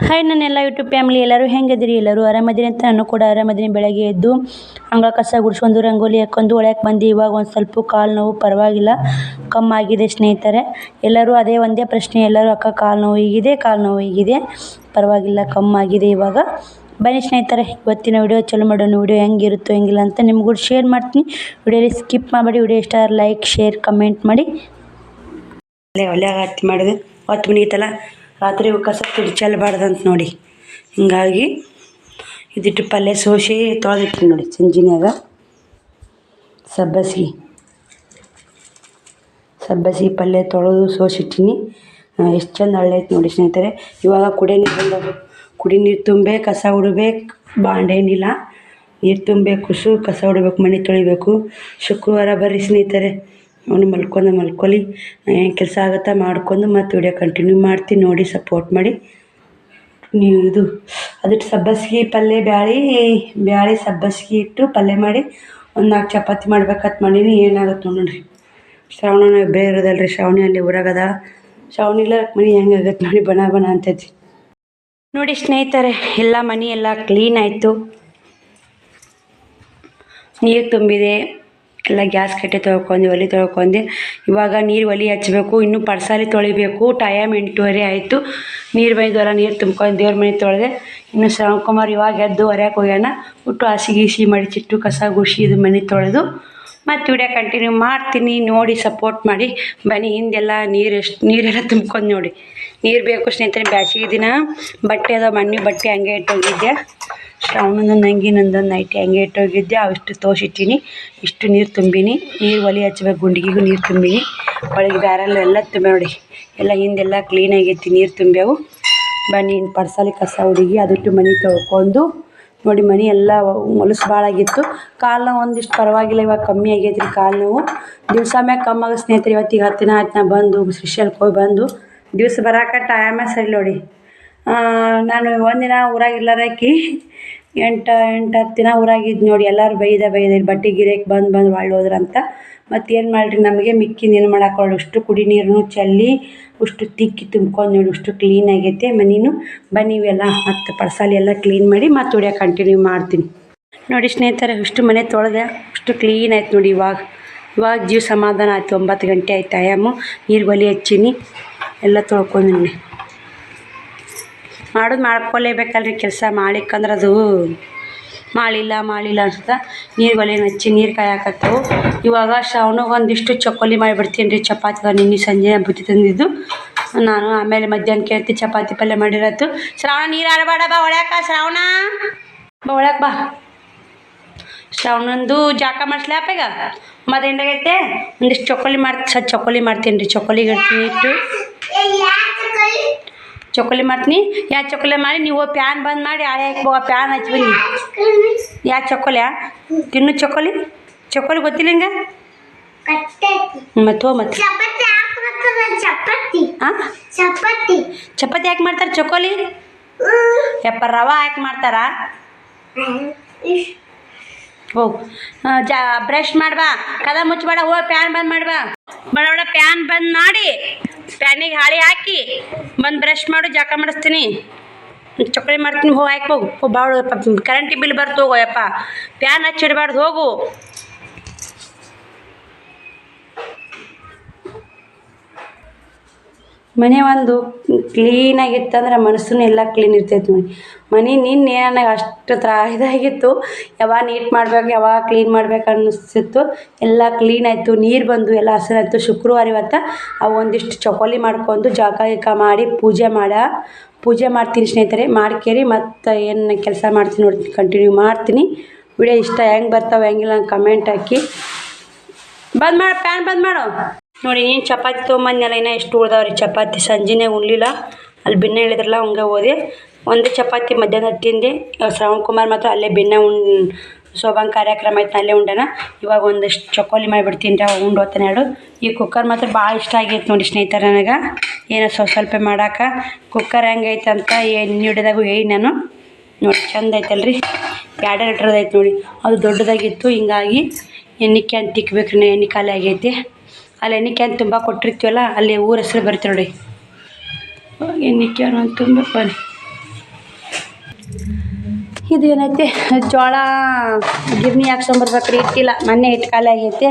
Hi ನನ್ನೆಲ್ಲ YouTube family ಎಲ್ಲರೂ ಹೆಂಗಿದ್ದೀರಿ? ಎಲ್ಲರೂ ಆರಾಮದಿರಿ ಅಂತ ನಾನು ಕೂಡ ಆರಾಮದಿನಿ. ಬೆಳಗ್ಗೆ ಎದ್ದು ಅಂಗಳ ಕಸ ಗುಡಿಸ್ಕೊಂಡು ರಂಗೋಲಿ ಹಾಕ್ಕೊಂಡು ಒಳಕ್ಕೆ ಬಂದು ಇವಾಗ ಒಂದು ಸ್ವಲ್ಪ ಕಾಲು ನೋವು ಪರವಾಗಿಲ್ಲ ಕಮ್ಮಾಗಿದೆ ಸ್ನೇಹಿತರೆ. ಎಲ್ಲರೂ ಒಂದೇ ಪ್ರಶ್ನೆ, ಎಲ್ಲರೂ ಅಕ್ಕ ಕಾಲು ನೋವು ಹೀಗಿದೆ ಪರವಾಗಿಲ್ಲ ಕಮ್ಮಾಗಿದೆ ಇವಾಗ. ಬನ್ನಿ ಸ್ನೇಹಿತರೆ, ಇವತ್ತಿನ ವಿಡಿಯೋ ಚಲೋ ಮಾಡೋಣ. ವಿಡಿಯೋ ಹೆಂಗಿರುತ್ತೋ ಹೆಂಗಿಲ್ಲ ಅಂತ ನಿಮ್ಗೂ ಶೇರ್ ಮಾಡ್ತೀನಿ. ವಿಡಿಯೋಲಿ ಸ್ಕಿಪ್ ಮಾಡಬೇಡಿ. ವಿಡಿಯೋ ಇಷ್ಟ ಲೈಕ್ ಶೇರ್ ಕಮೆಂಟ್ ಮಾಡಿ. ಒಳ್ಳೆ ಹತ್ತಿ ಮಾಡಿದೆ 10 ಮುಗೀತಲ್ಲ, ರಾತ್ರಿ ಕಸ ಚೆಲ್ಲಬಾರ್ದಂತ ನೋಡಿ. ಹಿಂಗಾಗಿ ಇದಿಟ್ಟು ಪಲ್ಯ ಸೋಸಿ ತೊಳೆದಿಟ್ಟು ನೋಡಿ. ಸಂಜಿನ್ಯಾಗ ಸಬ್ಬಸಿಗೆ ಪಲ್ಯ ತೊಳೆದು ಸೋಸಿಟ್ಟಿನಿ. ಎಷ್ಟು ಚಂದ ಹಳ್ಳೈತೆ ನೋಡಿ ಸ್ನೇಹಿತರೆ. ಇವಾಗ ಕುಡಿ ನೀರು ತುಂಬೆ ಕಸ ಉಡಬೇಕು. ಬಾಂಡೇನಿಲ್ಲ, ನೀರು ತುಂಬಬೇಕು, ಕಸ ಉಡಬೇಕು, ಮನೆ ತೊಳಿಬೇಕು. ಶುಕ್ರವಾರ ಬರ್ರಿ ಸ್ನೇಹಿತರೆ, ಅವನು ಮಲ್ಕೊಳ್ಳಿ. ಏನು ಕೆಲಸ ಆಗುತ್ತಾ ಮಾಡ್ಕೊಂಡು ಮತ್ತು ವಿಡಿಯೋ ಕಂಟಿನ್ಯೂ ಮಾಡ್ತೀನಿ. ನೋಡಿ ಸಪೋರ್ಟ್ ಮಾಡಿ. ನೀವು ಅದಕ್ಕೆ ಸಬ್ಬಸಿಗೆ ಪಲ್ಯ ಬ್ಯಾಳಿ ಸಬ್ಬಸಿಗೆ ಇಟ್ಟು ಪಲ್ಯ ಮಾಡಿ ಒಂದು 4 ಚಪಾತಿ ಮಾಡ್ಬೇಕಂತ ಮಾಡೀನಿ. ಏನಾಗುತ್ತೆ ನೋಡ್ರಿ. ಶ್ರಾವಣ ಬೇರೆ ಇರೋದಲ್ರಿ, ಶ್ರಾವಣಿ ಅಲ್ಲಿ ಊರಾಗದ. ಶ್ರಾವಣಿ ಇಲ್ಲ ಮನೆ ಹೆಂಗಾಗತ್ತೆ ನೋಡಿ, ಬಣ ಅಂತೈತಿ ನೋಡಿ ಸ್ನೇಹಿತರೆ. ಎಲ್ಲ ಮನೆ ಎಲ್ಲ ಕ್ಲೀನ್ ಆಯಿತು, ನೀರು ತುಂಬಿದೆ, ಎಲ್ಲ ಗ್ಯಾಸ್ ಕಟ್ಟೆ ತೊಳ್ಕೊಂಡು ಒಲೆ ತೊಳ್ಕೊಂಡು ಇವಾಗ ನೀರು ಒಲೆ ಹಚ್ಚಬೇಕು. ಇನ್ನೂ ಪಡ್ಸಾಲಿ ತೊಳಿಬೇಕು. ಟೈಮ್ 8:30 ಆಯಿತು. ನೀರು ಬೈದವಲ್ಲ, ನೀರು ತುಂಬ್ಕೊಂಡು ದೇವ್ರ ಮನೆ ತೊಳೆದೆ. ಇನ್ನು ಶ್ರವಣಕುಮಾರ್ ಇವಾಗ ಎದ್ದು ಹೊರ್ಯಾಕೆ ಹೋಗ್ಯಾನ. ಬಿಟ್ಟು ಹಸಿ ಮಡಿಚಿಟ್ಟು ಕಸ ಗುಡಿಸಿ ಇದು ಮನೆ ತೊಳೆದು ಮತ್ತು ವಿಡಿಯೋ ಕಂಟಿನ್ಯೂ ಮಾಡ್ತೀನಿ. ನೋಡಿ ಸಪೋರ್ಟ್ ಮಾಡಿ. ಬನ್ನಿ, ಹಿಂದೆಲ್ಲ ನೀರೆಲ್ಲ ತುಂಬ್ಕೊಂಡು ನೋಡಿ. ನೀರು ಬೇಕು ಸ್ನೇಹಿತರೆ. ಬ್ಯಾಸಿಗೆ ದಿನ ಬಟ್ಟೆ ಅದ, ಮಣ್ಣಿ ಬಟ್ಟೆ ಹಂಗೆ ಇಟ್ಟೋಗಿದ್ದೆ. ಶ್ರಾವಣದೊಂದು ಅಂಗಿ ನಂದೊಂದು ನೈಟಿ ಹಂಗೆ ಇಟ್ಟೋಗಿದ್ದೆ. ಅವಿಷ್ಟು ತೋಸಿಟ್ಟಿನಿ. ಇಷ್ಟು ನೀರು ತುಂಬಿನಿ. ನೀರು ಒಲೆ ಹಚ್ಬೇಕು, ಗುಂಡಿಗೆಗೂ ನೀರು ತುಂಬಿನಿ. ಒಳಗೆ ಬ್ಯಾರಲ್ ಎಲ್ಲ ತುಂಬಿ ನೋಡಿ. ಎಲ್ಲ ಹಿಂದೆಲ್ಲ ಕ್ಲೀನ್ ಆಗೈತಿ, ನೀರು ತುಂಬ್ಯಾವು. ಬನ್ನಿ, ಪಡ್ಸಾಲಿ ಕಸ ಹುಡುಗಿ ಅದಿಟ್ಟು ಮನೆ ತೊಳ್ಕೊಂಡು ನೋಡಿ. ಮನೆ ಎಲ್ಲ ಹೊಲಸು ಭಾಳ ಆಗಿತ್ತು. ಕಾಲು ನೋವು ಒಂದಿಷ್ಟು ಪರವಾಗಿಲ್ಲ, ಇವಾಗ ಕಮ್ಮಿ ಆಗೈತೆ ರೀ ಕಾಲು ನೋವು. ದಿವಸ ಮ್ಯಾಗ ಕಮ್ಮಾಗ ಸ್ನೇಹಿತರೆ. ಇವತ್ತಿಗೆ 10 ದಿನ ಆಯ್ತು ನಾ ಬಂದು ಶ್ರೀಶೈಲಕ್ಕೆ ಹೋಗಿ ಬಂದು. ದಿವಸ ಬರೋಕೆ ಟೈಮೇ ಸರಿ ನೋಡಿ. ನಾನು ಒಂದಿನ ಊರಾಗ ಇಲ್ಲಾರಕಿ 8-10 ದಿನ ಊರಾಗಿದ್ದು ನೋಡಿ. ಎಲ್ಲರೂ ಬೈದ ಬಟ್ಟೆ ಗಿರೇಕ್ ಬಂದು ಒಳ್ಳೆ ಹೋದ್ರಂತ. ಮತ್ತು ಏನು ಮಾಡಿರಿ, ನಮಗೆ ಮಿಕ್ಕಿಂದು ಏನು ಮಾಡೋಕ್ಕೊಳ್ಳಿ. ಅಷ್ಟು ಕುಡಿ ನೀರನ್ನು ಚೆಲ್ಲಿ ಅಷ್ಟು ತಿಕ್ಕಿ ತುಂಬ್ಕೊಂಡು ನೋಡಿ. ಅಷ್ಟು ಕ್ಲೀನ್ ಆಗೈತೆ ಮನೇನು. ಬನ್ನಿ ಇವೆಲ್ಲ ಮತ್ತು ಪಡ್ಸಾಲಿ ಎಲ್ಲ ಕ್ಲೀನ್ ಮಾಡಿ ಮತ್ತು ವಿಡಿಯೋ ಕಂಟಿನ್ಯೂ ಮಾಡ್ತೀನಿ. ನೋಡಿ ಸ್ನೇಹಿತರೆ, ಅಷ್ಟು ಮನೆ ತೊಳೆದೆ, ಅಷ್ಟು ಕ್ಲೀನ್ ಆಯ್ತು ನೋಡಿ. ಇವಾಗ ಜೀವ ಸಮಾಧಾನ ಆಯಿತು. 9 ಗಂಟೆ ಆಯ್ತು ಟೈಮು. ನೀರು ಒಲೆ ಹಚ್ಚೀನಿ, ಎಲ್ಲ ತೊಳ್ಕೊಂಡಿನಿ. ಮಾಡ್ಕೊಲೇಬೇಕಲ್ರಿ ಕೆಲಸ. ಮಾಡ್ಲಿಕ್ಕಂದ್ರೆ ಅದು ಮಾಡಿಲ್ಲ ಅನ್ಸುತ್ತೆ. ನೀರು ಒಲೆ ಹಚ್ಚಿ ನೀರು ಕಾಯಕತ್ತವು. ಇವಾಗ ಶ್ರಾವಣಿಗೆ ಒಂದಿಷ್ಟು ಚಕ್ಕೋಲಿ ಮಾಡಿಬಿಡ್ತೀನಿ ರೀ. ಚಪಾತಿ ನಿನ್ನೆ ಸಂಜೆ ಬುತ್ತಿ ತಂದಿದ್ದು ನಾನು. ಆಮೇಲೆ ಮಧ್ಯಾಹ್ನ ಕೇಳ್ತಿ ಚಪಾತಿ ಪಲ್ಯ ಮಾಡಿರತ್ತು. ಶ್ರಾವಣ ನೀರು ಆಡಬೇಡ, ಬಾ ಒಳ್ಯಾಕ. ಶ್ರಾವಣ ಬಾ ಒಳ್ಯಾಕ ಬಾ. ಶ್ರಾವಣಂದು ಜಾಕ ಮಾಡಿಸ್ಲ್ಯಾಪ ಈಗ. ಮತ್ತು ಎಂಡಾಗೈತೆ ಒಂದಿಷ್ಟು ಚಕ್ಕೋಲಿ ಮಾಡ್ತೀನಿ ರೀ. ಚಕ್ಕೋಲಿಗೆ ಇಟ್ಟು ಚಕ್ಕೋಲಿ ಮಾಡ್ತೀನಿ. ಯಾವ ಚಕ್ಕೋಲಿ ಮಾಡಿ ನೀವು ಪ್ಯಾನ್ ಬಂದ್ ಮಾಡಿ ಹಳೆ ಹಾಕ್ಬೋಗ. ಪ್ಯಾನ್ ಹಚ್ಚಿ ಬನ್ನಿ. ಯಾವ ಚಕ್ಕೋಲಿಯಾ ತಿನ್ನು? ಚಕ್ಕೋಲಿ ಗೊತ್ತಿಲ್ಲ ಹಿಂಗೆ ಮತ್ತೆ ಚಪಾತಿ ಯಾಕೆ ಮಾಡ್ತಾರೆ? ಚಕ್ಕೋಲಿ ಯಪ್ಪ ರವೆ ಹಾಕಿ ಮಾಡ್ತಾರ. ಹೋಗು ಬ್ರಷ್ ಮಾಡ್ಬಾ. ಕದ ಮುಚ್ಚಬೇಡ. ಹೋಗಿ ಪ್ಯಾನ್ ಬಂದ್ ಮಾಡ್ಬಾ. ಬಡ ಪ್ಯಾನ್ ಬಂದ್ ಮಾಡಿ ಪ್ಯಾನಿಗೆ ಹಾಳಿ ಹಾಕಿ ಬಂದು ಬ್ರಷ್ ಮಾಡು. ಜಾಕ ಮಾಡಿಸ್ತೀನಿ. ಚಕ್ಕೋಲಿ ಮಾಡ್ತೀನಿ. ಹೋಗಿ ಹೋಗು ಬಾಳು. ಕರೆಂಟಿ ಬಿಲ್ ಬರ್ತು. ಹೋಗು ಯಪ್ಪ. ಪ್ಯಾನ್ ಹಚ್ಚಿಡ್ಬಾರ್ದು. ಹೋಗು. ಮನೆ ಒಂದು ಕ್ಲೀನಾಗಿತ್ತಂದ್ರೆ ಮನಸ್ಸು ಎಲ್ಲ ಕ್ಲೀನ್ ಇರ್ತೈತೆ ನೋಡಿ. ಮನೆ ನಿನ್ನೆ ನನಗೆ ಅಷ್ಟು ಇದಾಗಿತ್ತು. ಯಾವಾಗ ನೀಟ್ ಮಾಡ್ಬೇಕು, ಯಾವಾಗ ಕ್ಲೀನ್ ಮಾಡ್ಬೇಕು ಅನ್ನಿಸ್ತಿತ್ತು. ಎಲ್ಲ ಕ್ಲೀನ್ ಆಯಿತು. ನೀರು ಬಂದು ಎಲ್ಲ ಹಸಿರಾಯ್ತು. ಶುಕ್ರವಾರ ಇವತ್ತು ಅವು ಒಂದಿಷ್ಟು ಚಕ್ಕೋಲಿ ಮಾಡ್ಕೊಂಡು ಜಾಕ ಮಾಡಿ ಪೂಜೆ ಮಾಡ್ತೀನಿ ಸ್ನೇಹಿತರೆ. ಮಾಡ್ಕೇರಿ ಮತ್ತು ಏನು ಕೆಲಸ ಮಾಡ್ತೀನಿ ನೋಡಿ, ಕಂಟಿನ್ಯೂ ಮಾಡ್ತೀನಿ. ವಿಡಿಯೋ ಇಷ್ಟ ಹೆಂಗೆ ಬರ್ತಾವೆ ಹೆಂಗಿಲ್ಲ ಕಮೆಂಟ್ ಹಾಕಿ. ಪ್ಯಾನ್ ಬಂದ್ ಮಾಡು ನೋಡಿ. ನೀನು ಚಪಾತಿ ತೊಗೊಂಬಂದೆಲ್ಲ, ಇನ್ನೂ ಎಷ್ಟು ಉಳ್ದಾವ್ರಿ ಚಪಾತಿ. ಸಂಜೆನೇ ಉಣ್ಲಿಲ್ಲ, ಅಲ್ಲಿ ಬೆನ್ನ ಹೇಳಿದ್ರಲ್ಲ ಹಂಗೆ ಹೋದೆ. ಒಂದೇ ಚಪಾತಿ ಮಧ್ಯಾಹ್ನ ತಿಂದೆ. ಶ್ರವಣಕುಮಾರ್ ಮಾತ್ರ ಅಲ್ಲೇ ಬೆನ್ನ ಶೋಭಾನ್ ಕಾರ್ಯಕ್ರಮ ಆಯ್ತು, ಅಲ್ಲೇ ಉಂಡನ. ಇವಾಗ ಒಂದಷ್ಟು ಚಕ್ಕೋಲಿ ಮಾಡಿಬಿಡ್ತೀನಿ ರೀ. ಅವಾಗ ಹೋಗ್ತಾನೆ ಎರಡು. ಈ ಕುಕ್ಕರ್ ಮಾತ್ರ ಭಾಳ ಇಷ್ಟ ಆಗೈತೆ ನೋಡಿ ಸ್ನೇಹಿತರೆ ನನಗೆ. ಏನೋ ಸ್ವಲ್ಪ ಮಾಡೋಕೆ ಕುಕ್ಕರ್ ಹೆಂಗೈತೆ ಅಂತ ಎಣ್ಣೆ ಹಿಡಿದಾಗೂ ನಾನು ನೋಡಿ. ಚಂದ ಐತಲ್ರಿ. 2 ಲೀಟ್ರದ್ದು ಐತೆ ನೋಡಿ. ಅದು ದೊಡ್ಡದಾಗಿತ್ತು. ಹಿಂಗಾಗಿ ಎಣ್ಣೆ ಕ್ಯಾನ್ ತಿಕ್ಬೇಕು ರೀ. ಎಣ್ಣೆ ಖಾಲಿ ಆಗೈತಿ. ಅಲ್ಲಿ ಎಣ್ಣೆ ಕ್ಯಾನ್ ತುಂಬ ಕೊಟ್ಟಿರ್ತೀವಲ್ಲ, ಅಲ್ಲಿ ಊರ ಹೆಸರು ಬರುತ್ತೆ ನೋಡಿ. ಎಣ್ಣೆ ಕ್ಯಾನ್ ತುಂಬ ಬನ್ನಿ. ಇದು ಏನೈತೆ ಜೋಳ ಗಿರ್ನಿ ಹಾಕ್ಸ್ಕೊಂಬರ್ಬೇಕ್ರಿ, ಇಟ್ಟಿಲ್ಲ ಮೊನ್ನೆ ಹಿಟ್ಟು ಖಾಲಿ ಆಗೈತೆ.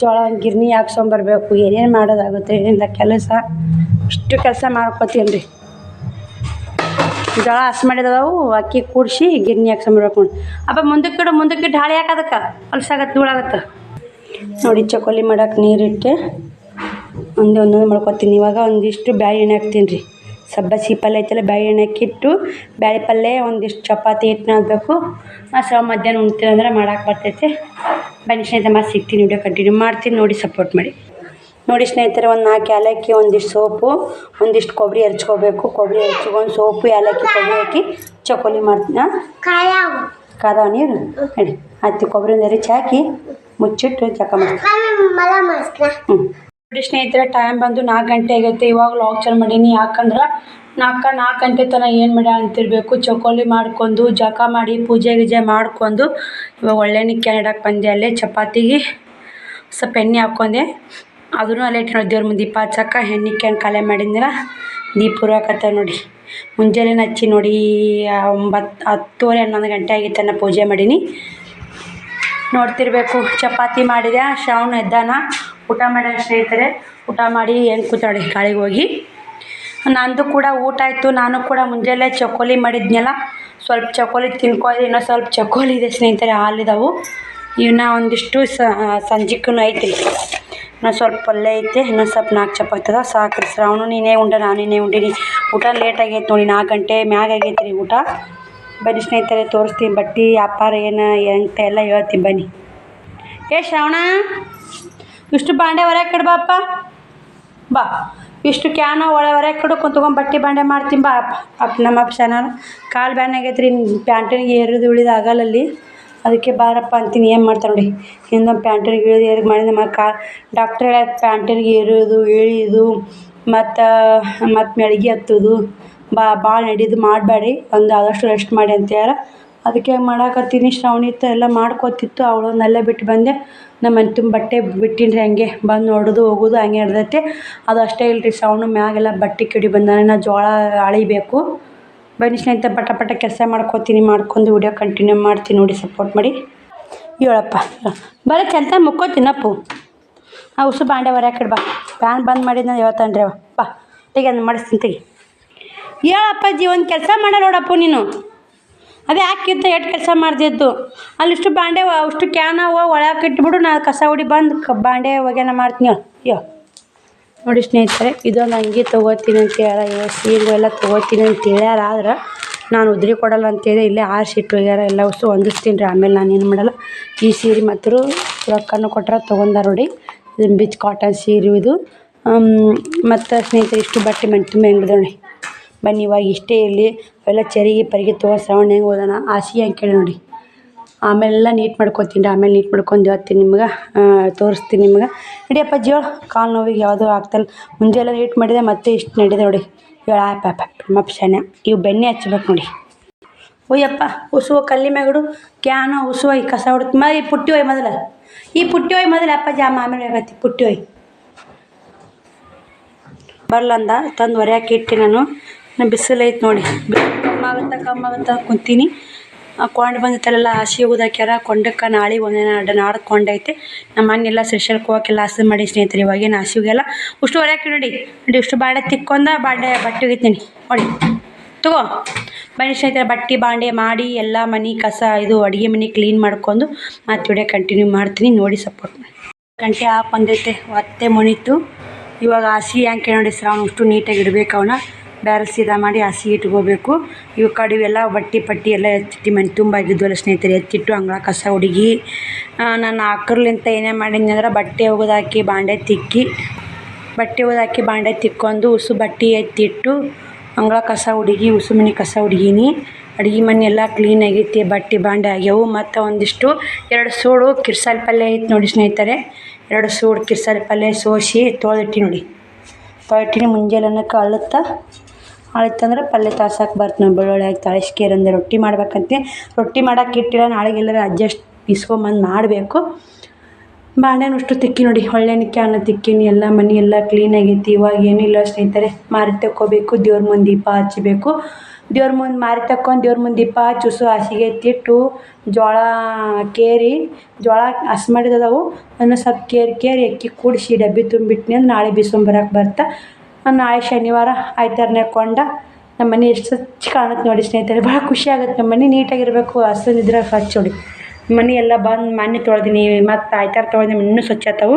ಜೋಳ ಗಿರ್ನಿ ಹಾಕ್ಸ್ಕೊಂಬರ್ಬೇಕು. ಏನೇನು ಮಾಡೋದಾಗುತ್ತೆ ಏನಿಲ್ಲ ಕೆಲಸ, ಇಷ್ಟು ಕೆಲಸ ಮಾಡ್ಕೊತೀನಿ ರೀ. ಜೋಳ ಹಸ್ ಮಾಡಿದವು ಅಕ್ಕಿ ಕೂಡಿಸಿ ಗಿರ್ನಿ ಹಾಕ್ಸ್ಕೊಂಬರ್ಬೇಕು ನೋಡಿ. ಅಪ್ಪ ಮುಂದಕ್ಕೆ ಢಾಳಿ ಹಾಕೋದಕ್ಕೆ ಹೊಲ್ಸಾಗತ್ತೆ ಧೂಳಾಗತ್ತೆ ನೋಡಿ. ಚಕೋಲಿ ಮಾಡೋಕೆ ನೀರಿಟ್ಟೆ ಒಂದೊಂದು ಮಾಡ್ಕೊತೀನಿ. ಇವಾಗ ಒಂದಿಷ್ಟು ಬ್ಯಾಳೆ ಎಣ್ಣೆ ಹಾಕ್ತೀನಿ ರೀ. ಸಬ್ಬಸಿ ಪಲ್ಯ ಐತಲ್ಲ, ಬ್ಯಾಳೆ ಎಣ್ಣೆ ಹಾಕಿಟ್ಟು ಬ್ಯಾಳೆ ಪಲ್ಯ ಒಂದಿಷ್ಟು ಚಪಾತಿ ಹಿಟ್ಟು ನಾದಬೇಕು. ಮಧ್ಯಾಹ್ನ ಉಣ್ತೀನಿ ಅಂದ್ರೆ ಮಾಡೋಕೆ ಬರ್ತೈತೆ. ಬನ್ನಿ ಸ್ನೇಹಿತರೆ, ಮತ್ತೆ ಸಿಗ್ತೀನಿ, ವಿಡಿಯೋ ಕಂಟಿನ್ಯೂ ಮಾಡ್ತೀನಿ, ನೋಡಿ ಸಪೋರ್ಟ್ ಮಾಡಿ. ನೋಡಿ ಸ್ನೇಹಿತರೆ, ಒಂದು 4 ಏಲಕ್ಕಿ, ಒಂದಿಷ್ಟು ಸೋಪು, ಒಂದಿಷ್ಟು ಕೊಬ್ಬರಿ ಹೆರ್ಚ್ಕೋಬೇಕು. ಕೊಬ್ಬರಿ ಹೆರ್ಚ್ಕೊಂಡು ಸೋಪು ಏಲಕ್ಕಿ ಕೊಬ್ಬರಿ ಹಾಕಿ ಚಕೋಲಿ ಮಾಡ್ತೀನಿ. ಕಾದವ ನೀರು ಹೇಳಿ ಹತ್ತಿ ಕೊಬ್ಬರಿ ಒಂದು ಹೆರಿಚಿ ಹಾಕಿ ಮುಚ್ಚಿಟ್ಟು ಚಕ ಮಾಡ್ತೀನಿ. ನೋಡಿ ಸ್ನೇಹಿತರೆ, ಟೈಮ್ ಬಂದು 4 ಗಂಟೆ ಆಗೈತೆ. ಇವಾಗ ಲಾಗ್ ಚಾಲು ಮಾಡೀನಿ. ಯಾಕಂದ್ರೆ 4 ಗಂಟೆ ತನಕ ಏನು ಮಾಡಿ ಅಂತಿರಬೇಕು. ಚಕೋಲಿ ಮಾಡ್ಕೊಂಡು ಜಕ ಮಾಡಿ ಪೂಜೆ ಗೀಜೆ ಮಾಡ್ಕೊಂಡು ಇವಾಗ ಒಳ್ಳೆಣ್ಣೆ ಕ್ಯಾನ್ ಬಂದೆ. ಅಲ್ಲೇ ಚಪಾತಿಗೆ ಸ್ವಲ್ಪ ಎಣ್ಣೆ ಹಾಕ್ಕೊಂಡೆ. ಅದನ್ನು ಅಲ್ಲೇ ಇಟ್ಟು ನೋಡಿ ದೇವ್ರ ಮುಂದೆ ದೀಪ ಹಚ್ಚಕ್ಕ. ಎಣ್ಣೆ ಕ್ಯಾನ್ ಖಾಲಿ ಮಾಡಿದ್ನಿಲ್ಲ, ದೀಪ ಉರಿಯಾಕತ್ತ ನೋಡಿ. ಮುಂಜಾನೆ ಹಚ್ಚಿ ನೋಡಿ 10:30 11 ಗಂಟೆ ಆಗಿತ್ತು ನಾ ಪೂಜೆ ಮಾಡೀನಿ. ನೋಡ್ತಿರ್ಬೇಕು. ಚಪಾತಿ ಮಾಡಿದೆ. ಶ್ರಾವಣ ಎದ್ದಾನ ಊಟ ಮಾಡ್ಯಾನ ಸ್ನೇಹಿತರೆ. ಊಟ ಮಾಡಿ ಹೆಂಗೆ ಕೂತಾಡಿ ಗಾಳಿಗೆ ಹೋಗಿ. ನಂದು ಕೂಡ ಊಟ ಆಯಿತು. ನಾನು ಕೂಡ ಮುಂಜಾನೆ ಚಕೋಲಿ ಮಾಡಿದ್ನಲ್ಲ, ಸ್ವಲ್ಪ ಚಕೋಲಿ ತಿನ್ಕೋದೆ. ಇನ್ನೂ ಸ್ವಲ್ಪ ಚಕೋಲಿ ಇದೆ ಸ್ನೇಹಿತರೆ, ಹಾಲಿದಾವು. ಇವನ್ನ ಒಂದಿಷ್ಟು ಸಂಜೆಕ್ಕೂ ಐತಿ. ಇನ್ನೂ ಸ್ವಲ್ಪ ಪಲ್ಯ ಐತೆ. ಇನ್ನೊಂದು ಸ್ವಲ್ಪ 4 ಚಪಾತಿ ಅದ ಸಾಕ್ರಿ. ಶ್ರಾವಣ ನೀನೇ ಉಂಡ, ನಾನೇ ಉಂಡೀನಿ. ಊಟ ಲೇಟ್ ಆಗೈತೆ ನೋಡಿ, 4 ಗಂಟೆ ಮ್ಯಾಗ ಆಗೈತೆ ರೀ ಊಟ. ಬನ್ನಿ ಸ್ನೇಹಿತರೆ, ತೋರಿಸ್ತೀನಿ ಬಟ್ಟೆ ವ್ಯಾಪಾರ ಏನು ಅಂತ ಎಲ್ಲ ಹೇಳ್ತೀನಿ ಬನ್ನಿ. ಶ್ರಾವಣ, ಇಷ್ಟು ಬಾಂಡೆ ಹೊರಗೆ ಕಡ್ ಬಾಪ್ಪ, ಬಾ. ಇಷ್ಟು ಕ್ಯಾನ ಹೊರಗೆ ಕಡು ಕುಂತ್ಕೊಂಡು ಬಟ್ಟೆ ಬಾಂಡೆ ಮಾಡ್ತೀನಿ ಬಾ. ನಮ್ಮಪ್ಪ ಚೆನ್ನಾರ ಕಾಲು ಬ್ಯಾನ್ ಆಗೈತೆ ರೀ. ಪ್ಯಾಂಟಿನಿಗೆ ಏರಿದು ಉಳಿದು ಆಗಲ್ಲಲ್ಲಿ, ಅದಕ್ಕೆ ಬಾರಪ್ಪ ಅಂತೀನಿ. ಏನು ಮಾಡ್ತಾರೆ ನೋಡಿ, ಹಿಂದೊಂದು ಪ್ಯಾಂಟಿನಿಗೆ ಇಳಿದು ಏರಿಗೆ ಮಾಡಿದ ಡಾಕ್ಟ್ರ್ ಹೇಳ ಪ್ಯಾಂಟಿನಿಗೆ ಏರೋದು ಇಳಿಯೋದು ಮತ್ತು ಮೆಳಿಗೆ ಹತ್ತೋದು ಭಾಳ ನಡೆಯೋದು ಮಾಡಬೇಡಿ, ಒಂದು ಆದಷ್ಟು ರೆಸ್ಟ್ ಮಾಡಿ ಅಂತ ಯಾರ. ಅದಕ್ಕೆ ಮಾಡಾಕತ್ತೀನಿ. ಶ್ರಾವಣಿತ್ತು ಎಲ್ಲ ಮಾಡ್ಕೊತಿತ್ತು. ಅವಳೊಂದು ಅಲ್ಲೇ ಬಿಟ್ಟು ಬಂದೆ. ನಮ್ಮ ಮನೆ ತುಂಬ ಬಟ್ಟೆ ಬಿಟ್ಟಿನಿ ರೀ, ಹಂಗೆ ಬಂದು ನೋಡೋದು ಹೋಗೋದು ಹಂಗೆ ಹಿಡ್ದೈತೆ. ಅದು ಅಷ್ಟೇ ಇಲ್ಲರಿ, ಶ್ರಾವಣ ಮ್ಯಾಗೆಲ್ಲ ಬಟ್ಟೆ ಕಿಡಿ ಬಂದಾನೆ. ನಾ ಜೋಳ ಅಳಿಬೇಕು. ಬನ್ನಿ ಸ್ನೇಹಿತರೆ, ಪಟ ಕೆಲಸ ಮಾಡ್ಕೊತೀನಿ. ಮಾಡ್ಕೊಂಡು ವಿಡಿಯೋ ಕಂಟಿನ್ಯೂ ಮಾಡ್ತೀನಿ, ನೋಡಿ ಸಪೋರ್ಟ್ ಮಾಡಿ. ಹೇಳಪ್ಪ ಬರೀ ಚಂತ ಮುಕ್ಕೋತೀನಪ್ಪು. ಉಸು ಬಾಂಡೆ ಹೊರಗೆ ಬಾ. ಫ್ಯಾನ್ ಬಂದ್ ಮಾಡಿದ್ನ ಹೇಳ್ತಾನೆ ರೀ ಅವ. ಬಾ ತೆಗಿ, ಅದನ್ನ ಮಾಡಿಸ್ತೀನಿ ತೆಗಿ. ಹೇಳಪ್ಪಾಜಿ, ಒಂದು ಕೆಲಸ ಮಾಡ ನೋಡಪ್ಪು ನೀನು. ಅದೇ ಹಾಕಿದ್ದ ಎಷ್ಟು ಕೆಲಸ ಮಾಡ್ದಿದ್ದು. ಅಲ್ಲಿಷ್ಟು ಬಾಂಡೆ ಅಷ್ಟು ಕ್ಯಾನ ಒಳಗೆ ಇಟ್ಬಿಡು, ನಾನು ಕಸ ಹೊಡಿ ಬಂದು ಬಾಂಡೆ ಒಗ್ಯಾನ ಮಾಡ್ತೀನಿ. ಹೇಳು ನೋಡಿ ಸ್ನೇಹಿತರೆ, ಇದೊಂದು ಅಂಗಿ ತೊಗೋತೀನಿ ಅಂತ ಹೇಳ್ಯಾರ. ಸೀರೆಗಳೆಲ್ಲ ತೊಗೋತೀನಿ ಅಂತ ಹೇಳ್ಯಾರ. ಆದ್ರೆ ನಾನು ಉದ್ರಿ ಕೊಡಲ್ಲ ಅಂತೇಳಿ ಇಲ್ಲೇ ಆರಿಸಿಟ್ಟು ಹೋಗ್ಯಾರ. ಎಲ್ಲ ವಸ್ತು ಹೊಂದಿಸ್ತೀನಿ ರೀ. ಆಮೇಲೆ ನಾನು ಏನು ಮಾಡಲ್ಲ. ಈ ಸೀರೆ ಮತ್ತು ರೊಕ್ಕನೂ ಕೊಟ್ರೆ ತೊಗೊಂಡಾರ ನೋಡಿ. ಇದನ್ನು ಬಿಚ್ ಕಾಟನ್ ಸೀರೆ ಇದು. ಮತ್ತು ಸ್ನೇಹಿತರೆ, ಇಷ್ಟು ಬಟ್ಟೆ ಮನೆ ತುಂಬ ಹೆಂಗೆ ನೋಡಿ. ಬನ್ನಿ ಇವಾಗ ಇಷ್ಟೇ ಇಲ್ಲಿ ಅವೆಲ್ಲ ಚರಿಗೆ ಪರಿಗೆ ತೊಗೊಂಡು ಶ್ರಾವಣ ಹೆಂಗೆ ಹೋದಾನ ಹಾಸಿಗೆ ಹಂಗೆ ಕೇಳಿ ನೋಡಿ. ಆಮೇಲೆಲ್ಲ ನೀಟ್ ಮಾಡ್ಕೊತೀನಿ ರೀ. ಆಮೇಲೆ ನೀಟ್ ಮಾಡ್ಕೊಂಡು ಹೇಳ್ತೀನಿ ನಿಮ್ಗೆ, ತೋರಿಸ್ತೀನಿ ನಿಮ್ಗೆ. ನಡಿಯಪ್ಪ ಜೀವ, ಕಾಲು ನೋವಿಗೆ ಯಾವುದೂ ಆಗ್ತಲ್ಲ. ಮುಂಜಾನೆ ನೀಟ್ ಮಾಡಿದೆ, ಮತ್ತೆ ಇಷ್ಟು ನಡೀದೆ ನೋಡಿ. ನಮ್ಮಪ್ಪ ಶಾನೆ. ಇವು ಬೆಣ್ಣೆ ಹಚ್ಬೇಕು ನೋಡಿ. ಒಯ್ಯಪ್ಪ ಉಸುವ ಕಲ್ಲಿ ಮ್ಯಾಗಡು ಕ್ಯಾನ ಉಸುವ ಈ ಕಸ ಹೊಡ್ತು. ಈ ಪುಟ್ಟಿ ಒಯ್ ಮೊದಲ, ಈ ಪುಟ್ಟಿ ಒಯ್ ಮೊದಲು ಅಪ್ಪ ಜಾಮ, ಆಮೇಲೆ ಆಗತ್ತಿ ಪುಟ್ಟಿ ಒಯ್. ಬರ್ಲಂದ ತಂದು ಹೊರ್ಯಾಕೆ ಇಟ್ಟು ನಾನು ಬಿಸಿಲು ಐತೆ ನೋಡಿ. ಕಮ್ಮಾಗುತ್ತಾ ಕುಂತೀನಿ. ಕೊಂಡು ಬಂದಿತ್ತಲ್ಲ ಹಸಿ ಹೋಗೋದು ಹಾಕ್ಯಾರ. ಕೊಂಡಕ್ಕೆ ನಾಳೆ ನಾಡ್ದು ಕೊಂಡೈತೆ. ನಮ್ಮ ಮನೆಯೆಲ್ಲ ಶ್ರೀಶೈಲಕ್ಕೆ ಹೋಗೋಕ್ಕೆಲ್ಲ ಹಸಿ ಮಾಡಿ ಸ್ನೇಹಿತರೆ. ಇವಾಗೇನು ಹಸಿಗೆಲ್ಲ ಉಷ್ಟು ಹೊರ್ಯಾಕೆ ನೋಡಿ. ಇಷ್ಟು ಬಾಂಡೆ ತಿಕ್ಕೊಂಡ ಬಟ್ಟೆ ಒಗಿತೀನಿ ನೋಡಿ. ತಗೋ ಬನ್ನಿ ಸ್ನೇಹಿತರೆ, ಬಟ್ಟೆ ಬಾಂಡೆ ಮಾಡಿ ಎಲ್ಲ ಮನೆ ಕಸ ಇದು ಅಡುಗೆ ಮನೆ ಕ್ಲೀನ್ ಮಾಡ್ಕೊಂಡು ಮತ್ತೆ ವಿಡಿಯೋ ಕಂಟಿನ್ಯೂ ಮಾಡ್ತೀನಿ, ನೋಡಿ ಸಪೋರ್ಟ್ ಮಾಡಿ. ಗಂಟೆ ಹಾಕೊಂಡೈತೆ, ಹೊತ್ತೆ ಮುಣೀತು. ಇವಾಗ ಹಸಿ ಹ್ಯಾಂಗೆ ನೋಡಿ. ಶ್ರಾವಣ ಅಷ್ಟು ನೀಟಾಗಿ ಇಡಬೇಕು. ಅವನ್ನ ಬ್ಯಾರಲ್ ಸೀದಾ ಮಾಡಿ ಹಸಿ ಇಟ್ಕೋಬೇಕು. ಇವು ಕಡಿವೆಲ್ಲ ಬಟ್ಟೆ ಪಟ್ಟಿ ಎಲ್ಲ ಎತ್ತಿಟ್ಟು ಮನೆ ತುಂಬ ಆಗಿದ್ವಲ್ಲ ಸ್ನೇಹಿತರೆ, ಎತ್ತಿಟ್ಟು ಅಂಗಳ ಕಸ ಹುಡುಗಿ ನಾನು ಆಕರ್ಲಿಂತ ಏನೇ ಮಾಡೀನಿ ಅಂದ್ರೆ ಬಟ್ಟೆ ಒಗೆದಾಕಿ ಬಾಂಡೆ ತಿಕ್ಕಿ ಬಾಂಡೆ ತಿಕ್ಕೊಂಡು ಉಸು ಬಟ್ಟೆ ಎತ್ತಿಟ್ಟು ಅಂಗಳ ಕಸ ಹುಡುಗಿ ಉಸು ಮನೆ ಕಸ ಹುಡುಗೀನಿ. ಅಡುಗೆ ಮನೆ ಎಲ್ಲ ಕ್ಲೀನ್ ಆಗೈತಿ. ಬಟ್ಟೆ ಬಾಂಡೆ ಆಗ್ಯಾವು. ಮತ್ತು ಒಂದಿಷ್ಟು 2 ಸೂಡು ಕಿರ್ಸಾಲಿ ಪಲ್ಯ ಐತೆ ನೋಡಿ ಸ್ನೇಹಿತರೆ. 2 ಸೂಡು ಕಿರ್ಸಾಲಿ ಪಲ್ಯ ಸೋಸಿ ತೊಳೆದಿಟ್ಟು ನೋಡಿ. ತೊಳೆದಿಟ್ಟಿನಿ. ಮುಂಜಾನೆ ಅನ್ನಕ್ಕೆ ಅಳಿತಂದ್ರೆ ಪಲ್ಯ ತಾಸಕ್ಕೆ ಬರ್ತೀನಿ. ಬೆಳ್ಳುಳ್ಳಿ ಹಾಕಿ ತಾಳಿಸ್ಕೇರಂದೆ ರೊಟ್ಟಿ ಮಾಡ್ಬೇಕಂತೆ. ರೊಟ್ಟಿ ಮಾಡೋಕೆ ಇಟ್ಟಿಲ್ಲ, ನಾಳೆಗೆಲ್ಲರೂ ಅಡ್ಜಸ್ಟ್ ಇಸ್ಕೊಂಬಂದು ಮಾಡಬೇಕು. ಬಾಂಡೆನೂ ಅಷ್ಟು ತಿಕ್ಕಿ ನೋಡಿ. ಒಳ್ಳೆಣ್ಣೆ ಕ್ಯಾನ ತಿಕ್ಕಿನಿ. ಎಲ್ಲ ಮನೆ ಎಲ್ಲ ಕ್ಲೀನ್ ಆಗೈತಿ. ಇವಾಗ ಏನಿಲ್ಲ ಸ್ನೇಹಿತರೆ, ಮಾರಿ ತಕ್ಕೋಬೇಕು. ದೇವ್ರ ಮುಂದೆ ದೀಪ ಹಚ್ಚಬೇಕು. ದೇವ್ರ ಮುಂದೆ ಮಾರಿ ತಕ್ಕೊಂಡು ದೇವ್ರ ಮುಂದೆ ದೀಪ ಚುಸು ಹಾಸಿಗೆ ಎತ್ತಿಟ್ಟು ಜೋಳ ಕೇರಿ ಜೋಳ ಹಸ್ ಮಾಡಿದವು ಅದನ್ನು ಸ್ವಲ್ಪ ಕೇರಿ ಅಕ್ಕಿ ಕೂಡಿಸಿ ಡಬ್ಬಿ ತುಂಬಿಟ್ನಿ ಅಂದ್ರೆ ನಾಳೆ ಬಿಸ್ಕೊಂಬರಕ್ಕೆ ಬರ್ತಾ ನಾಳೆ ಶನಿವಾರ ಆಯ್ತಾರನೇ ಕೊಂಡ ನಮ್ಮ ಮನೆ ಎಷ್ಟು ಸ್ವಚ್ಛ ಕಾಣುತ್ತೆ ನೋಡಿ ಸ್ನೇಹಿತರೆ. ಭಾಳ ಖುಷಿ ಆಗುತ್ತೆ. ನಮ್ಮ ಮನೆ ನೀಟಾಗಿರಬೇಕು, ಹಸನಿದ್ರೆ ಸ್ವಚ್ಛ ನೋಡಿ. ಮನೆ ಎಲ್ಲ ಬಂದು ಮನೆ ತೊಳೆದೀನಿ, ಮತ್ತು ಆಯ್ತಾರ ತೊಳೆದು ಇನ್ನೂ ಸ್ವಚ್ಛ ಆತಾವು.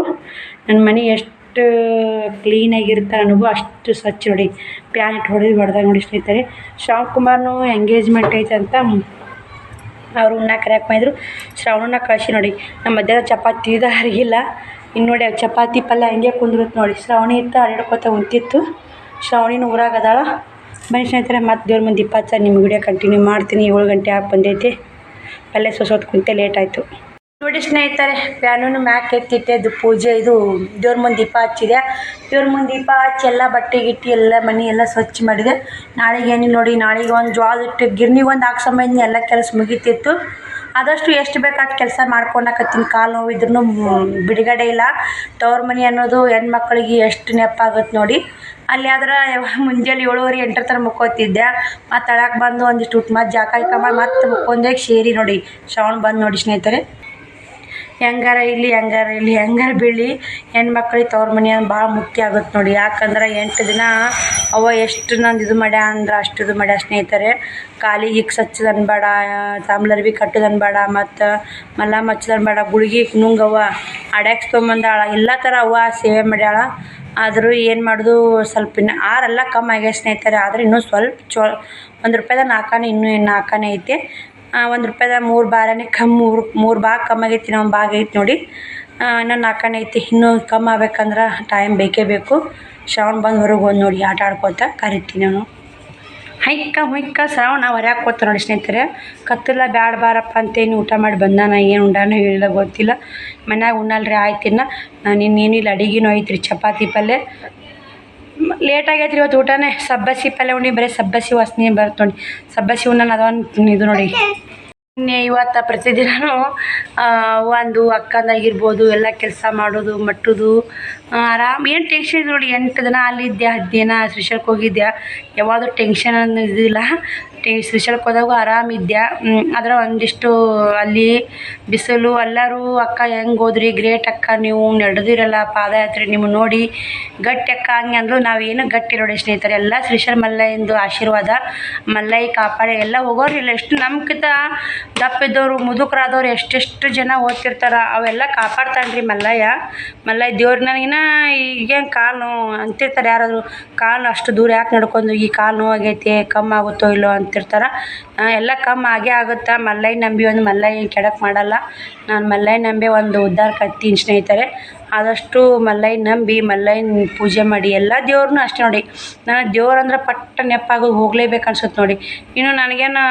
ನನ್ನ ಮನೆ ಎಷ್ಟು ಕ್ಲೀನಾಗಿರುತ್ತೆ ನನಗೂ ಅಷ್ಟು ಸ್ವಚ್ಛ ನೋಡಿ. ಪ್ಯಾನ್ ಇಟ್ಟು ಹೊಡೆದಾಗ ನೋಡಿ ಸ್ನೇಹಿತರೆ. ಶ್ರಾವಣ್ ಕುಮಾರ್ನು ಎಂಗೇಜ್ಮೆಂಟ್ ಐತೆ ಅಂತ ಅವರು ಉಣ್ಣಾಕ ಕರೆಯಕ್ಕೆ ಮಾಡಿದ್ರು. ಶ್ರಾವಣನ ಕಳಿಸಿ ನೋಡಿ. ನಮ್ಮ ಮಧ್ಯಾಹ್ನ ಚಪಾತಿ ಇದು ಹರಿಗಿಲ್ಲ. ಇನ್ನು ನೋಡಿ ಚಪಾತಿ ಪಲ್ಯ ಹಂಗೆ ಕುಂದಿರುತ್ತೆ ನೋಡಿ. ಶ್ರಾವಣಿ ಇತ್ತು ಹರಡ್ಕೊತ ಉಂತಿತ್ತು. ಶ್ರಾವಣಿನ ಊರಾಗ ಅದಾಳ. ಬನ್ನಿ ಸ್ನೇಹಿತರೆ, ಮತ್ತು ದೇವ್ರ ಮುಂದೆ ದೀಪ ಹಚ್ಚ ನಿಮ್ಮ ವಿಡಿಯೋ ಕಂಟಿನ್ಯೂ ಮಾಡ್ತೀನಿ. 7 ಗಂಟೆ ಆಗಿ ಬಂದೈತಿ. ಪಲ್ಯ ಸೋಸೋದು ಕುಂತೆ ಲೇಟ್ ಆಯಿತು ನೋಡಿ ಸ್ನೇಹಿತರೆ. ಪ್ಯಾನೂ ಮ್ಯಾಕ್ ಎತ್ತಿಟ್ಟೆ. ಇದು ಪೂಜೆ ಇದು ದೇವ್ರ ಮುಂದೆ ದೀಪ ಹಚ್ಚಿದೆ. ದೇವ್ರ ಮುಂದೆ ದೀಪ ಹಚ್ಚಿ ಎಲ್ಲ ಬಟ್ಟೆ ಗಿಟ್ಟಿ ಎಲ್ಲ ಮನೆ ಎಲ್ಲ ಸ್ವಚ್ಛ ಮಾಡಿದೆ. ನಾಳೆಗೆ ಏನಿಲ್ಲ ನೋಡಿ. ನಾಳೆಗೆ ಒಂದು ಜೋಳ ಇಟ್ಟು ಗಿರ್ನಿಗೆ ಒಂದು ಹಾಕ್ಸಂಬಂದು ಎಲ್ಲ ಕೆಲಸ ಮುಗೀತಿತ್ತು. ಆದಷ್ಟು ಎಷ್ಟು ಬೇಕಾದ ಕೆಲಸ ಮಾಡ್ಕೊಳಕತ್ತೀನಿ. ಕಾಲು ನೋವು ಇದ್ರೂ ಬಿಡುಗಡೆ ಇಲ್ಲ. ತವ್ರ ಮನೆ ಅನ್ನೋದು ಹೆಣ್ಮಕ್ಳಿಗೆ ಎಷ್ಟು ನೆಪ್ಪಾಗುತ್ತೆ ನೋಡಿ. ಅಲ್ಲಿ ಆದ್ರೆ ಮುಂಜಾನೆ 7:30 8 ಥರ ಮುಕ್ಕೋತಿದ್ದೆ. ಮತ್ತು ತಳಕ್ಕೆ ಬಂದು ಒಂದಿಷ್ಟು ಊಟ ಮತ್ತು ಜಾಕ ಮಾಡಿ ಮತ್ತೆ ಮುಕ್ಕೊಂಡಾಗ ಸೇರಿ ನೋಡಿ ಶ್ರಾವಣ ಬಂದು ನೋಡಿ ಸ್ನೇಹಿತರೆ. ಹೆಂಗಾರ ಬೀಳಿ ಹೆಣ್ಮಕ್ಳಿಗೆ ತವ್ರ ಮನೆ ಅಂದ್ರೆ ಭಾಳ ಮುಖ್ಯ ಆಗುತ್ತೆ ನೋಡಿ. ಯಾಕಂದ್ರೆ 8 ದಿನ ಅವ ಎಷ್ಟು ನಂದು ಇದು ಮಾಡ್ಯ ಅಂದ್ರೆ ಅಷ್ಟು ಇದು ಮಾಡ್ಯ ಸ್ನೇಹಿತರೆ. ಕಾಲಿಗೆ ಇಕ್ಸ್ ಹಚ್ಚೋದನ್ ಬೇಡ, ತಾಮ್ಲರ್ಬಿ ಕಟ್ಟೋದನ್ ಬೇಡ, ಮತ್ತು ಮಲ್ಲ ಹಚ್ಚೋದನ್ ಬೇಡ, ಗುಳಿಗೆ ನುಂಗವ್ವ ಅಡ್ಯಾಕ್ಸ್ ತೊಗೊಂಬಂದಾಳ. ಎಲ್ಲ ಥರ ಅವ್ವ ಸೇವೆ ಮಾಡ್ಯಾಳ. ಆದರೂ ಏನು ಮಾಡೋದು, ಸ್ವಲ್ಪ ಇನ್ನು ಆರೆಲ್ಲ ಕಮ್ಮಿ ಆಗ್ಯಾವ ಸ್ನೇಹಿತರೆ. ಆದರೆ ಇನ್ನೂ ಸ್ವಲ್ಪ $1 ಇನ್ನೂ 4 ಐತೆ. $1 3 ಬಾರನೇ ಕಮ್ಮಿ, 3 ಭಾಗ ಕಮ್ಮಿ ಆಗೈತಿ. ಇನ್ನೊಂದು ಭಾಗ ಐತಿ ನೋಡಿ. ಇನ್ನೂ 4 ಐತಿ. ಇನ್ನೂ ಕಮ್ಮಿ ಆಗ್ಬೇಕಂದ್ರೆ ಟೈಮ್ ಬೇಕೇ ಬೇಕು. ಶ್ರಾವಣ ಬಂದು ಹೊರಗೆ ಹೋಗಿ ನೋಡಿ ಆಟ ಆಡ್ಕೊತ ಕರಿತೀನಿ ನಾನು. ಹುಯ್ಕ ಶ್ರಾವಣ ಹೊರ್ಯಾಕೆ ಹೋಗ್ತಾರೆ ನೋಡಿ ಸ್ನೇಹಿತರೆ. ಕತ್ತಲ ಬ್ಯಾಡ ಬಾರಪ್ಪ ಅಂತೇನು ಊಟ ಮಾಡಿ ಬಂದಾನ. ಏನು ಉಂಡಾನೋ ಹೇಳಿಲ್ಲ ಗೊತ್ತಿಲ್ಲ. ಮನ್ಯಾಗ ಉಣ್ಣಲ್ರಿ ಆಯ್ತಿನ್ನ. ಇನ್ನೇನು ಇಲ್ಲ, ಅಡಿಗೆನೂ ಐತ್ರಿ. ಚಪಾತಿ ಪಲ್ಯ ಲೇಟ್ ಆಗೈತ್ರಿ ಇವತ್ತು ಊಟನೇ. ಸಬ್ಬಸಿ ಪಲ್ಯ ಉಣ್ಣಿ, ಬರೀ ಸಬ್ಬಸಿ ವಾಸನೆ ಬರುತ್ತೆ ನೋಡಿ. ಸಬ್ಬಸಿ ಉಣ್ಣನ ಅದೊಂದು ಇದು ನೋಡಿ. ಇವತ್ತು ಪ್ರತಿದಿನವೂ ಒಂದು ಅಕ್ಕಂದಾಗಿರ್ಬೋದು ಎಲ್ಲ ಕೆಲಸ ಮಾಡೋದು ಮಟ್ಟೋದು ಆರಾಮ್. ಏನು ಟೆನ್ಷನ್ ನೋಡಿ. 8 ದಿನ ಅಲ್ಲಿದ್ದೆ, 10 ದಿನ ಶ್ರೀಶೈಲಕ್ಕೆ ಹೋಗಿದ್ದೆ. ಯಾವಾಗೂ ಟೆನ್ಷನ್ ಅನ್ನೋದಿಲ್ಲ. ಶ್ರೀಶೈಲಕ್ಕೆ ಹೋದಾಗ ಆರಾಮಿದ್ದೆ. ಆದರೆ ಒಂದಿಷ್ಟು ಅಲ್ಲಿ ಬಿಸಿಲು. ಎಲ್ಲರೂ ಅಕ್ಕ ಹೆಂಗೆ ಹೋದ್ರಿ, ಗ್ರೇಟ್ ಅಕ್ಕ ನೀವು, ನಡೆದಿರಲ್ಲ ಪಾದಯಾತ್ರೆ, ನಿಮ್ಮ ನೋಡಿ ಗಟ್ಟಿ ಅಕ್ಕ ಹಂಗೆ ಅಂದರು. ನಾವೇನು ಗಟ್ಟಿ ನೋಡಿ ಸ್ನೇಹಿತರೆ. ಎಲ್ಲ ಶ್ರೀಶೈಲ ಮಲ್ಲಯ್ಯಂದು ಆಶೀರ್ವಾದ. ಮಲ್ಲಯ್ಯ ಕಾಪಾಡೆ ಎಲ್ಲ ಹೋಗೋರಿಲ್ಲ. ಎಷ್ಟು ನಮ್ಗಿಂತ ದಪ್ಪಿದ್ದವರು ಮುದುಕರಾದವ್ರು ಎಷ್ಟೆಷ್ಟು ಜನ ಓದ್ತಿರ್ತಾರೆ. ಅವೆಲ್ಲ ಕಾಪಾಡ್ತಾನೆ ಮಲ್ಲಯ್ಯ ದೇವ್ರು. ನನಗಿನ್ನ ಈಗೇನು ಕಾಲು ನೋವು ಅಂತಿರ್ತಾರೆ ಯಾರಾದರೂ. ಕಾಲು ಅಷ್ಟು ದೂರ ಯಾಕೆ ನಡ್ಕೊಂಡು ಈ ಕಾಲು ನೋವಾಗೈತೆ, ಕಮ್ಮಿ ಆಗುತ್ತೋ ಇಲ್ಲೋ ಅಂತಿರ್ತಾರೆ. ಎಲ್ಲ ಕಮ್ಮಿ ಆಗೇ ಆಗುತ್ತೆ. ಮಲ್ಲಯ್ಯ ನಂಬಿ ಒಂದು ಮಲ್ಲಯ್ಯ ಕೆಡಕ್ಕೆ ಮಾಡಲ್ಲ. ನಾನು ಮಲ್ಲಯ್ಯ ನಂಬಿ ಒಂದು ಉದ್ಧಾರ ಕತ್ತೀನಿ ಸ್ನೇಹಿತರೆ. ಆದಷ್ಟು ಮಲ್ಲಯ್ಯ ನಂಬಿ ಮಲ್ಲಯ್ಯನ ಪೂಜೆ ಮಾಡಿ. ಎಲ್ಲ ದೇವ್ರನ್ನೂ ಅಷ್ಟೇ ನೋಡಿ. ನನಗೆ ದೇವ್ರಂದ್ರೆ ಪಟ್ಟ ನೆಪ್ಪಾಗೋದು ಹೋಗಲೇಬೇಕು ಅನ್ಸುತ್ತೆ ನೋಡಿ. ಇನ್ನು ನನಗೇನು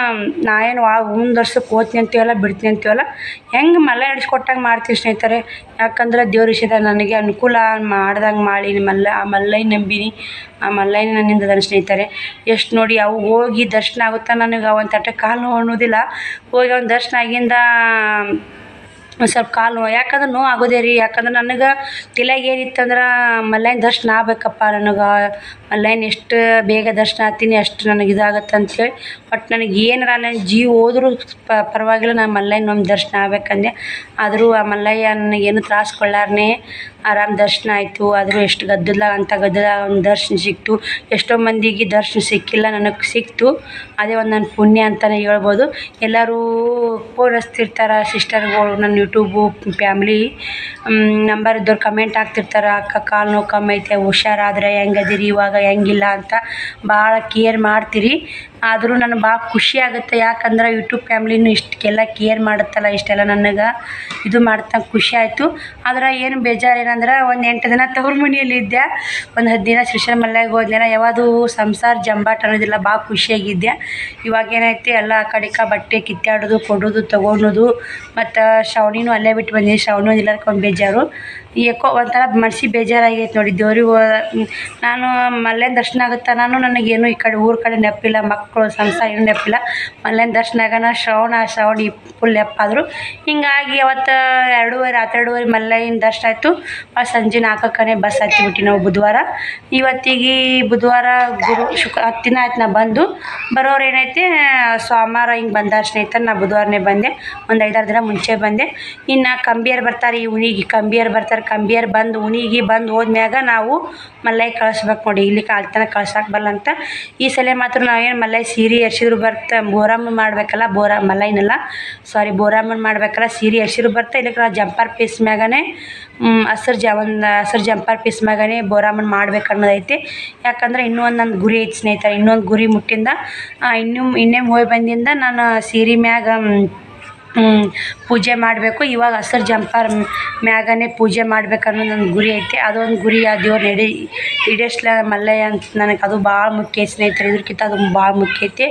ನಾ ಏನು ಮುಂದೆ ವರ್ಷಕ್ಕೆ ಓದ್ತೀನಿ ಅಂತೀವಲ್ಲ ಬಿಡ್ತೀನಿ ಅಂತೀವಲ್ಲ, ಹೆಂಗೆ ಮಲ್ಲಯ್ಯ ನಡೆಸ್ಕೊಟ್ಟಂಗೆ ಮಾಡ್ತೀವಿ ಸ್ನೇಹಿತರೆ. ಯಾಕಂದ್ರೆ ದೇವ್ರ ವಿಷಯದ ನನಗೆ ಅನುಕೂಲ ಮಾಡ್ದಂಗೆ ಮಾಡಿ ಆ ಮಲ್ಲಯ್ಯ ನಂಬಿನಿ. ಆ ಮಲ್ಲಯ್ಯನ ನನ್ನಿಂದ ಅದನ್ನು ಸ್ನೇಹಿತರೆ. ಎಷ್ಟು ನೋಡಿ ಅವು ಹೋಗಿ ದರ್ಶನ ಆಗುತ್ತಾ. ನನಗೆ ಒಂದು ತಟ್ಟೆ ಕಾಲು ನೋವು ಅನ್ನೋದಿಲ್ಲ. ಹೋಗಿ ಅವ್ನ ದರ್ಶನ ಆಗಿಂದ ಒಂದು ಸ್ವಲ್ಪ ಕಾಲು ನೋವು. ಯಾಕಂದ್ರೆ ನೋವು ಆಗೋದೇ ರೀ. ಯಾಕಂದ್ರೆ ನನಗೆ ತಲೆಗೆ ಏನಿತ್ತಂದ್ರೆ ಮಲ್ಲಯ್ಯನ ದರ್ಶನ ಆಗ್ಬೇಕಪ್ಪ. ನನಗೆ ಮಲ್ಲಯ್ಯನ ಎಷ್ಟು ಬೇಗ ದರ್ಶನ ಆಗ್ತೀನಿ ಅಷ್ಟು ನನಗೆ ಇದಾಗತ್ತೆ ಅಂಥೇಳಿ. ಬಟ್ ನನಗೆ ಏನಾರ ನನ್ನ ಜೀವ ಹೋದ್ರೂ ಪರವಾಗಿಲ್ಲ, ನಾನು ಮಲ್ಲಯ್ಯನ ದರ್ಶನ ಆಗ್ಬೇಕಂದೆ. ಆದರೂ ಆ ಮಲ್ಲಯ್ಯ ನನಗೇನು ತ್ರಾಸು ಕೊಳ್ಳಾರನೇ ಆರಾಮ್ ದರ್ಶನ ಆಯಿತು. ಆದರೂ ಎಷ್ಟು ಗದ್ದಲ ಒಂದು ದರ್ಶನ ಸಿಕ್ತು. ಎಷ್ಟೋ ಮಂದಿಗೆ ದರ್ಶನ ಸಿಕ್ಕಿಲ್ಲ, ನನಗೆ ಸಿಕ್ತು. ಅದೇ ಒಂದು ನನ್ನ ಪುಣ್ಯ ಅಂತಲೇ ಹೇಳ್ಬೋದು. ಎಲ್ಲರೂ ಫೋನ್ ಹಚ್ತಿರ್ತಾರೆ ಸಿಸ್ಟರ್ಗಳು, ನನ್ನ ಯೂಟ್ಯೂಬು ಫ್ಯಾಮ್ಲಿ ನಂಬರ್ ಇದ್ದವ್ರು ಕಮೆಂಟ್ ಹಾಕ್ತಿರ್ತಾರೆ. ಅಕ್ಕ ಕಾಲು ನೋವು ಕಮ್ಮಿ ಐತೆ, ಹುಷಾರಾದರೆ ಹೆಂಗದಿರಿ, ಇವಾಗ ಹೆಂಗಿಲ್ಲ ಅಂತ ಭಾಳ ಕೇರ್ ಮಾಡ್ತೀರಿ. ಆದರೂ ನನಗೆ ಭಾಳ ಖುಷಿ ಆಗುತ್ತೆ. ಯಾಕಂದ್ರೆ ಯೂಟ್ಯೂಬ್ ಫ್ಯಾಮ್ಲಿನೂ ಇಷ್ಟಕ್ಕೆಲ್ಲ ಕೇರ್ ಮಾಡುತ್ತಲ್ಲ, ಇಷ್ಟೆಲ್ಲ ನನಗೆ ಇದು ಮಾಡ್ತಾ ಖುಷಿ ಆಯಿತು. ಆದ್ರೆ ಏನು ಬೇಜಾರು ಏನಂದ್ರೆ ಒಂದು 8 ದಿನ ತವ್ರ ಮನೆಯಲ್ಲಿದ್ದೆ, ಒಂದು 10 ದಿನ ಶ್ರೀಶೈಲ ಮಲ್ಯಾಗೆ ಹೋದ್ನೆಲ್ಲ. ಯಾವುದು ಸಂಸಾರ ಜಂಬಾಟ್ ಅನ್ನೋದಿಲ್ಲ. ಭಾಳ ಖುಷಿಯಾಗಿದ್ದೆ. ಇವಾಗ ಏನೈತಿ ಎಲ್ಲ ಆ ಕಡೆ ಬಟ್ಟೆ ಕಿತ್ತಾಡೋದು, ಕೊಡೋದು, ತೊಗೊಳೋದು. ಮತ್ತು ಶ್ರಾವಣಿನೂ ಅಲ್ಲೇ ಬಿಟ್ಟು ಬಂದೀನಿ. ಶ್ರಾವಣಿ ಎಲ್ಲರಿಗೂ ಒಂದು ಬೇಜಾರು. ಯಾಕೋ ಒಂಥರ ಮನಸ್ಸಿಗೆ ಬೇಜಾರಾಗೈತೆ ನೋಡಿ. ದೇವ್ರಿಗೆ ನಾನು ಮಲ್ಲೇನ ದರ್ಶನ ಆಗುತ್ತೆ, ನನಗೇನು ಈ ಕಡೆ ಊರ ಕಡೆ ನೆನಪಿಲ್ಲ, ಮಕ್ಕಳು ಸಂಸಾರ ಏನು ನೆನಪಿಲ್ಲ. ಮಲ್ಲೇನ ದರ್ಶನ ಆಗೋಣ ಶ್ರವಣ ಫುಲ್ ನೆನಪಾದ್ರು. ಹಿಂಗಾಗಿ ಅವತ್ತು 2:30 ರಾತ್ರಿ 2:30 ಮಲ್ಲಯ್ಯನ ದರ್ಶನ ಆಯಿತು. ಸಂಜೆ 4 ಬಸ್ ಹತ್ತಿಬಿಟ್ಟು ನಾವು ಬುಧವಾರ. ಇವತ್ತಿಗೆ ಬುಧವಾರ ಹತ್ತು ದಿನ ಆಯ್ತು ನಾ ಬಂದು. ಬರೋರು ಏನೈತೆ ಸೋಮವಾರ ಹಿಂಗೆ ಬಂದಾರ ಸ್ನೇಹಿತರೆ. ನಾ ಬುಧವಾರನೇ ಬಂದೆ, ಒಂದು 5-6 ದಿನ ಮುಂಚೆ ಬಂದೆ. ಇನ್ನು ಕಂಬಿಯರು ಬರ್ತಾರೆ, ಈ ಉಣಿಗೆ ಕಂಬಿಯರು ಬರ್ತಾರೆ. ಕಂಬಿಯರು ಬಂದು ಉಣಿಗೆ ಬಂದು ಹೋದ್ಮ್ಯಾಗ ನಾವು ಮಲ್ಲಯ್ಯ ಕಳಿಸ್ಬೇಕು ನೋಡಿ. ಇಲ್ಲಿ ಕಾಲ್ತನ ಕಳ್ಸಕ್ಕೆ ಬರಲ್ಲ ಅಂತ ಈ ಸಲ ಮಾತ್ರ ನಾವೇನು ಮಲ್ಲಯ್ಯ ಸೀರೆ ಎರ್ಸಿದ್ರು ಬೋರಮ್ಮನ ಮಾಡಬೇಕಲ್ಲ, ಮಲ್ಲಯ್ಯನಲ್ಲ ಬೋರಮ್ಮನ ಮಾಡ್ಬೇಕಲ್ಲ, ಸೀರೆ ಎರ್ಸಿದ್ರು ಇಲ್ಲಿಕ್ಕೆ ನಾವು ಜಂಪರ್ ಪೀಸ್ ಮ್ಯಾಗನೇ ಹಸ್ರು ಜಂಪರ್ ಪೀಸ್ ಮ್ಯಾಗನೇ ಬೋರಮ್ಮನ ಮಾಡ್ಬೇಕು ಅನ್ನೋದೈತಿ. ಯಾಕಂದ್ರೆ ಇನ್ನೂ ನನ್ನ ಗುರಿ ಐತಿ ಸ್ನೇಹಿತರೆ. ಇನ್ನೊಂದು ಗುರಿ ಮುಟ್ಟಿಂದ ಇನ್ನೇ ಹೋಗಿ ಬಂದಿಂದ ನಾನು ಸೀರೆ ಮ್ಯಾಗ ಪೂಜೆ ಮಾಡಬೇಕು. ಇವಾಗ ಹಸ್ರು ಜಂಪರ್ ಮ್ಯಾಗನೇ ಪೂಜೆ ಮಾಡ್ಬೇಕು ಅನ್ನೋ ನನ್ನ ಗುರಿ ಐತೆ. ಅದೊಂದು ಗುರಿ ಆ ದೇವ್ರು ಈಡೇರಿಸ್ಲ ಮಲ್ಲಯ್ಯ ಅಂತ ನನಗೆ ಅದು ಭಾಳ ಮುಖ್ಯ ಸ್ನೇಹಿತರೆ. ಇದ್ರಕ್ಕಿಂತ ಅದು ಭಾಳ ಮುಖ್ಯ ಐತಿ.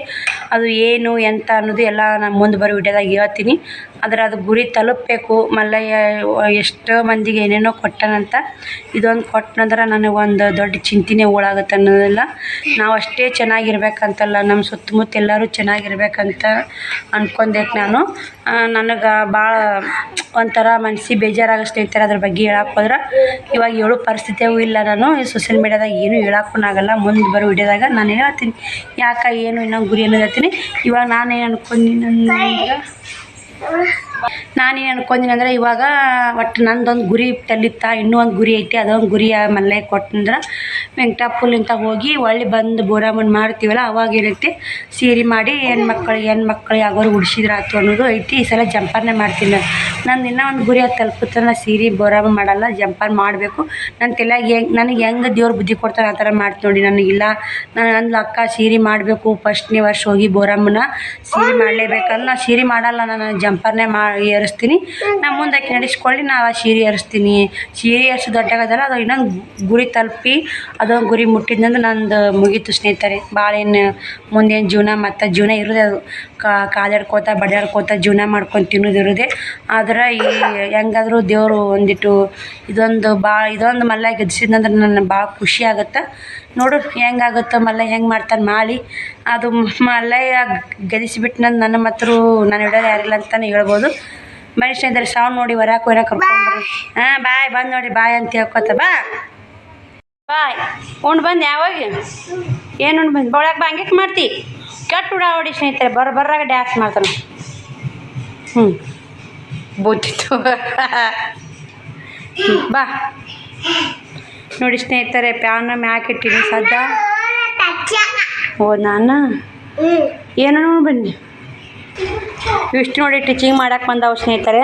ಅದು ಏನು ಎಂತ ಅನ್ನೋದು ಎಲ್ಲ ನಾನು ಮುಂದೆ ಬರೋ ವಿಡಿಯೋದಾಗ ಹೇಳ್ತೀನಿ. ಆದರೆ ಅದು ಗುರಿ ತಲುಪಬೇಕು. ಮಲ್ಲಯ್ಯ ಎಷ್ಟೋ ಮಂದಿಗೆ ಏನೇನೋ ಕೊಟ್ಟನಂತ, ಇದೊಂದು ಕೊಟ್ಟನಂದ್ರೆ ನನಗೊಂದು ದೊಡ್ಡ ಚಿಂತೆನೇ ಓಡಾಗುತ್ತೆ ಅನ್ನೋದಿಲ್ಲ. ನಾವು ಅಷ್ಟೇ ಚೆನ್ನಾಗಿರ್ಬೇಕಂತಲ್ಲ, ನಮ್ಮ ಸುತ್ತಮುತ್ತ ಎಲ್ಲರೂ ಚೆನ್ನಾಗಿರ್ಬೇಕಂತ ಅಂದ್ಕೊಂಡೈತೆ ನಾನು. ನನಗೆ ಭಾಳ ಒಂಥರ ಮನಸ್ಸಿಗೆ ಬೇಜಾರಾಗ ಸ್ನೇಹಿತರೆ. ಅದ್ರ ಬಗ್ಗೆ ಹೇಳಕ್ಕೆ ಹೋದ್ರೆ ಇವಾಗ ಹೇಳೋ ಪರಿಸ್ಥಿತಿಯೂ ಇಲ್ಲ. ನಾನು ಸೋಷಿಯಲ್ ಮೀಡ್ಯಾದಾಗ ಏನೂ ಹೇಳಕ್ಕೂ ಆಗಲ್ಲ. ಮುಂದೆ ಬರೋ ವಿಡಿಯೋದಾಗ ನಾನು ಹೇಳ್ತೀನಿ ಯಾಕೆ ಏನು ಇನ್ನೊಂದು ಗುರಿ ಅನ್ನೋದು ಹೇಳ್ತೀನಿ. ಇವಾಗ ನಾನೇನು ಅನ್ಕೊಂಡಿನಿ ಅಂದರೆ ಇವಾಗ ಒಟ್ಟು ನಂದೊಂದು ಗುರಿ ತಲಿತ್ತ, ಇನ್ನೂ ಒಂದು ಗುರಿ ಐತಿ. ಅದೊಂದು ಗುರಿ ಮಲ್ಲಯ್ಯ ಕೊಟ್ಟಂದ್ರೆ ವೆಂಕಟಾಪುರಲಿಂದ ಹೋಗಿ ಒಳ್ಳೆ ಬಂದು ಬೋರಮ್ಮನ ಮಾಡ್ತೀವಲ್ಲ, ಅವಾಗ ಏನೈತಿ ಸೀರೆ ಮಾಡಿ ಹೆಣ್ಮಕ್ಳು ಯಾವಾರು ಉಡ್ಸಿದ್ರೆ ಆಯ್ತು ಅನ್ನೋದು ಐತಿ. ಈ ಸಲ ಜಂಪರ್ನೇ ಮಾಡ್ತೀನಿ. ನಂದು ಇನ್ನೂ ಒಂದು ಗುರಿ ಅದು ತಲುಪುತ್ತೆ. ನಾನು ಸೀರೆ ಬೋರಮ್ಮ ಮಾಡಲ್ಲ, ಜಂಪರ್ ಮಾಡಬೇಕು. ನನ್ನ ತಲೆಯಾಗ ನನಗೆ ಹೆಂಗೆ ದೇವ್ರು ಬುದ್ಧಿ ಕೊಡ್ತಾರೆ ಆ ಥರ ಮಾಡ್ತೀನಿ ನೋಡಿ. ನನಗಿಲ್ಲ ನನ್ನ ಅಕ್ಕ ಸೀರೆ ಮಾಡಬೇಕು, ಫಸ್ಟ್ನೇ ವರ್ಷ ಹೋಗಿ ಬೋರಮ್ಮನ ಸೀರೆ ಮಾಡಲೇಬೇಕಂದ್ರೆ ನಾನು ಸೀರೆ ಮಾಡಲ್ಲ, ನಾನು ಜಂಪರ್ನೇ ಏರಿಸ್ತೀನಿ. ನಾನು ಮುಂದಕ್ಕೆ ನಡೆಸ್ಕೊಳ್ಳಿ, ನಾವು ಆ ಸೀರೆ ಏರಿಸ್ತೀನಿ. ಸೀರೆ ಏರಿಸಿ ದೊಡ್ಡಾಗದಲ್ಲ, ಅದು ಇನ್ನೊಂದು ಗುರಿ ತಲುಪಿ ಅದೊಂದು ಗುರಿ ಮುಟ್ಟಿದ್ನಂದ್ರೆ ನಂದು ಮುಗೀತು ಸ್ನೇಹಿತರೆ. ಭಾಳ ಏನು ಮುಂದೇನು ಜೀವನ ಇರೋದೇ ಅದು ಕಾದಾಡ್ಕೋತ ಬಡಿಯಾಡ್ಕೋತ ಜೀವನ ಮಾಡ್ಕೊಂಡು ತಿನ್ನೋದಿರೋದೆ. ಆದ್ರೆ ಈ ಹೆಂಗಾದರೂ ದೇವರು ಒಂದಿಟ್ಟು ಇದೊಂದು ಮಲ್ಲಯ್ಯ ಗೆದ್ದಿಸಿದ್ನಂದ್ರೆ ನನ್ನ ಭಾಳ ಖುಷಿ ಆಗುತ್ತೆ. ನೋಡು ಹೆಂಗಾಗುತ್ತೆ ಮಲ್ಲಯ್ಯ ಹೆಂಗೆ ಮಾಡ್ತಾನೆ ಮಾಡಿ. ಅದು ಮಲ್ಲಯ್ಯ ಗೆದಿಸಿಬಿಟ್ಟು ನನ್ನ ಮಾತ್ರ ನಾನು ಹಿಡಿಯೋದು ಯಾರಿಲ್ಲ ಅಂತಲೇ ಹೇಳ್ಬೋದು. ಬನ್ನಿ ಸ್ನೇಹಿತರೆ, ಸಾವು ನೋಡಿ ಹೊರಕ್ಕೆ ಕರ್ಕೊಂಡ್ಬರ್ರಿ. ಬಾಯ್ ಬಂದು ನೋಡಿ, ಬಾಯ್ ಅಂತ ಹೇಳ್ಕೊತ ಬಾಯ್ ಉಂಡು ಬಂದು ಯಾವಾಗ ಏನು ಉಂಡು ಬಂದು ಬೊಳಕ್ಕೆ ಹಂಗೆ ಮಾಡ್ತಿ ಕೆಟ್ಟು ಉಡಾವಡಿ ಸ್ನೇಹಿತರೆ. ಬರ್ರಾಗ ಡ್ಯಾನ್ಸ್ ಮಾಡ್ತಾನೆ. ಬೂತಿತ್ತು ಬಾ ನೋಡಿ ಸ್ನೇಹಿತರೆ. ಪ್ಯಾನ ಮ್ಯಾಕಿಟ್ಟಿನಿ ಸದ್ದ. ನಾನು ಏನೋ ನೋಡಿ ಬನ್ನಿ. ಇಷ್ಟು ನೋಡಿ ಟಿಚಿಂಗ್ ಮಾಡಕ್ಕೆ ಬಂದವು ಸ್ನೇಹಿತರೆ.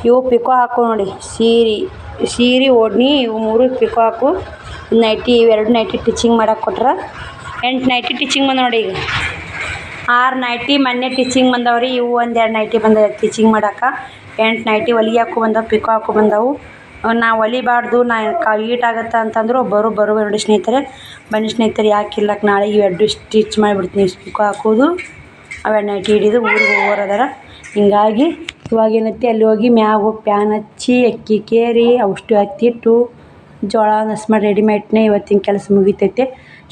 ಇವು ಪಿಕೋ ಹಾಕು ನೋಡಿ, ಸೀರೆ ಓಡ್ನಿ ಇವು 3 ಪಿಕೋ ಹಾಕು. ನೈಟಿ ಇವೆರಡು ನೈಟಿ ಟಿಚಿಂಗ್ ಮಾಡಕ್ಕೆ ಕೊಟ್ರೆ 8 ನೈಟಿ ಟಿಚಿಂಗ್ ಬಂದ ನೋಡಿ. ಈಗ 6 ನೈಟಿ ಮೊನ್ನೆ ಟಿಚಿಂಗ್ ಬಂದವ್ರಿ. ಇವು 1-2 ನೈಟಿ ಬಂದವು ಟಿಚಿಂಗ್ ಮಾಡಕ್ಕೆ. 8 ನೈಟಿ ಹೊಲಿಗೆ ಹಾಕು ಬಂದವು, ಪಿಕೋ ಹಾಕು ಬಂದವು. ನಾವು ಹೊಲಿಬಾರ್ದು, ಈಟಾಗತ್ತೆ ಅಂತಂದ್ರು ಬರು ನೋಡಿ ಸ್ನೇಹಿತರೆ. ಬನ್ನಿ ಸ್ನೇಹಿತರೆ, ಯಾಕಿಲ್ಲಕ್ಕೆ ನಾಳೆ ಇವೆರಡು ಸ್ಟಿಚ್ ಮಾಡಿಬಿಡ್ತೀನಿ. ಪಿಕೋ ಹಾಕೋದು ಅವೆರಡು ನೈಟಿ ಹಿಡಿದು ಊರಿಗೆ ಹೋಗೋರದಾರ. ಹಿಂಗಾಗಿ ಇವಾಗ ಏನೈತಿ ಅಲ್ಲಿ ಹೋಗಿ ಮ್ಯಾಗ ಹೋಗಿ ಪ್ಯಾನ್ ಹಚ್ಚಿ ಅಕ್ಕಿ ಕೇರಿ ಅಷ್ಟು ಹತ್ತಿಟ್ಟು ಜೋಳ ನಸ್ ಮಾಡಿ ರೆಡಿ ಮಾಡಿಟ್ನೆ. ಇವತ್ತಿನ ಕೆಲಸ ಮುಗಿತೈತೆ.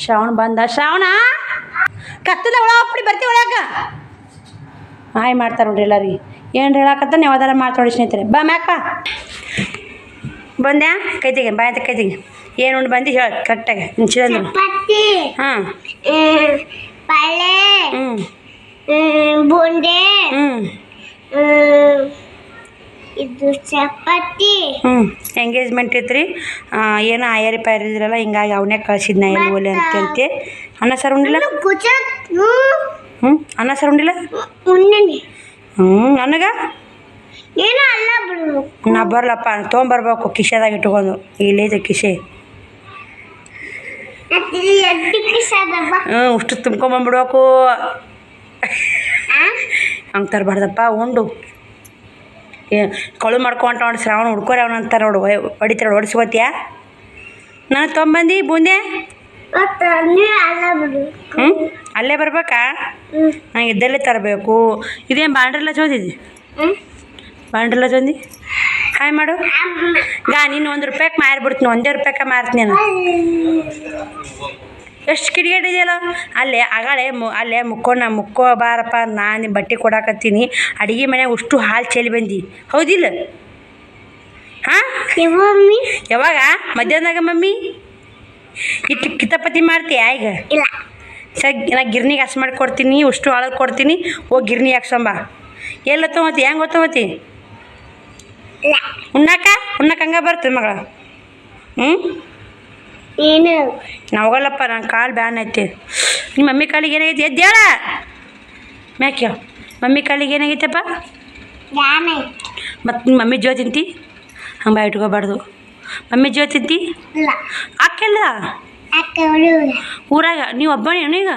ಶ್ರಾವಣ ಬಂದ. ಶ್ರಾವಣ ಕತ್ತದ ಒಳಪಡಿ ಬರ್ತೀವಿ ಒಳಗೆ ಹಾಯ್ ಮಾಡ್ತಾರೆ ನೋಡ್ರಿ ಎಲ್ಲರಿಗೆ. ಏನು ಹೇಳಕತ್ತ ನೀವು ಯಾವ್ದಾರ ಮಾಡ್ತೊಡಿ ಸ್ನೇಹಿತರೆ. ಬಾ ಮ್ಯಾಕ ಬಂದ್ಯಾ ಕೈತಿಗೆ ಬಾಯ್ ಅಂತ ಕೈತಿಗೆ ಏನು ಉಂಡು ಬಂದು ಹೇಳಿ ಕರೆಕ್ಟಾಗಿ ನಿಂಚಿದಂದ್ರು. ಹಾಂ ಬುಂಡೆ ಇದು ಚಪಾತಿ. ಎಂಗೇಜ್ಮೆಂಟ್ ಇತ್ರಿ. ಏನೋ ಆಯರಿ ಪಾಯರಿದ್ರಲ್ಲ, ಹಿಂಗಾಗಿ ಅವನೇ ಕಳ್ಸಿದ್ನ ಎಲ್ಲಿ ಒಲೆ ಅಂತಂತೆ. ಅನ್ನ ಸಾರು ಉಂಡಿಲ್ಲ? ಅನ್ನ ಸಾರು ಉಂಡಿಲ್ಲ? ನನಗ ನಾ ಬರ್ಲಪ್ಪ, ತೊಗೊಂಬರ್ಬೇಕು ಕಿಶೆದಾಗ ಇಟ್ಕೊಂಡು. ಇಲ್ಲೈತೆ ಕಿಶೆ. ಅಷ್ಟು ತುಂಬ್ಕೊಂಬಂದ್ಬಿಡ್ಬೇಕು. ಹಂಗೆ ತರಬಾರ್ದಪ್ಪ. ಉಂಡು ಕಳು ಮಾಡ್ಕೊಂಟ ನೋಡಿ. ಶ್ರಾವಣ ಹುಡ್ಕೋರಿ ಅವನು ಅಂತಾರೆ ನೋಡು, ಹೊಡಿತಾರೆ ಹೊಡಿಸ್ಕೋತೀಯ. ನಾನು ತೊಗೊಂಬಂದು ಬೂಂದೆ ಅಲ್ಲೇ ಬರ್ಬೇಕಾ? ನಾನು ಇದ್ದಲ್ಲೇ ತರಬೇಕು. ಇದೇನು ಬಾಂಡ್ರೆಲ್ಲ ಚೋದಿದ್ದಿ? ಬಾಂಡ್ರೆಲ್ಲ ಚಂದಿ ಹಾಯ್ ಮಾಡು ಈಗ ನೀನು 1 ರೂಪಾಯಿಗೆ ಮಾರ್ಬಿಡ್ತೀನಿ, 1 ರೂಪಾಯಿಗೆ ಮಾರ್ತೀನಿ ನಾನು. ಎಷ್ಟು ಕಿಡಿಗೇಡಿದೆಯಲ್ಲ ಅಲ್ಲೇ ಅಲ್ಲೇ ಮುಕ್ಕೋ ಬಾರಪ್ಪ, ನಾನು ಬಟ್ಟೆ ಕೊಡಾಕತ್ತೀನಿ, ಅಡುಗೆ ಮನ್ಯಾಗ ಅಷ್ಟು ಹಾಲು ಚೆಲ್ಲಿ ಬಂದು, ಹೌದಿಲ್ಲ? ಹಾಂ ಮಮ್ಮಿ ಯಾವಾಗ? ಮಧ್ಯಾಹ್ನದಾಗ ಮಮ್ಮಿ ಇಟ್ಟು ಕಿತಾಪತಿ ಮಾಡ್ತೀಯಾ ಈಗ? ಇಲ್ಲ ನಾ ಗಿರ್ನಿಗೆ ಹಸ್ ಮಾಡಿ ಕೊಡ್ತೀನಿ, ಅಷ್ಟು ಹಾಳದು ಕೊಡ್ತೀನಿ, ಹೋಗಿ ಗಿರ್ನಿ ಹಾಕ್ಸಂಬ. ಎಲ್ಲ ತೊಗೊತಿ? ಹೆಂಗೆ ಗೊತ್ತೋತಿ? ಇಲ್ಲ ಉಣ್ಣಾಕ ಹಂಗೆ ಬರ್ತದೆ ಮಗಳ. ಏನು ನಾವಲ್ಲಪ್ಪ, ನನ್ನ ಕಾಲು ಬ್ಯಾನ್ ಐತಿ. ನಿಮ್ಮ ಮಮ್ಮಿ ಕಾಲಿಗೆ ಏನಾಗೈತಿ? ಎದ್ದೇಳ ಮ್ಯಾಕೆ. ಮಮ್ಮಿ ಕಾಲಿಗೆ ಏನಾಗೈತಪ್ಪ? ಯಾನೆ ಮತ್ತು ನಿಮ್ಮ ಮಮ್ಮಿ ಜೋ ತಿಂತಿ? ಹಂಗೆ ಬಾಯ್ ಇಟ್ಕೋಬಾರ್ದು. ಮಮ್ಮಿ ಜೋ ತಿಂತಿ? ಇಲ್ಲ ಹಾಕೆಲ್ಲ ಅಕ್ಕ ಹುಡುಗ ಊರಾಗ ನೀವು ಒಬ್ಬನೇ ಈಗ?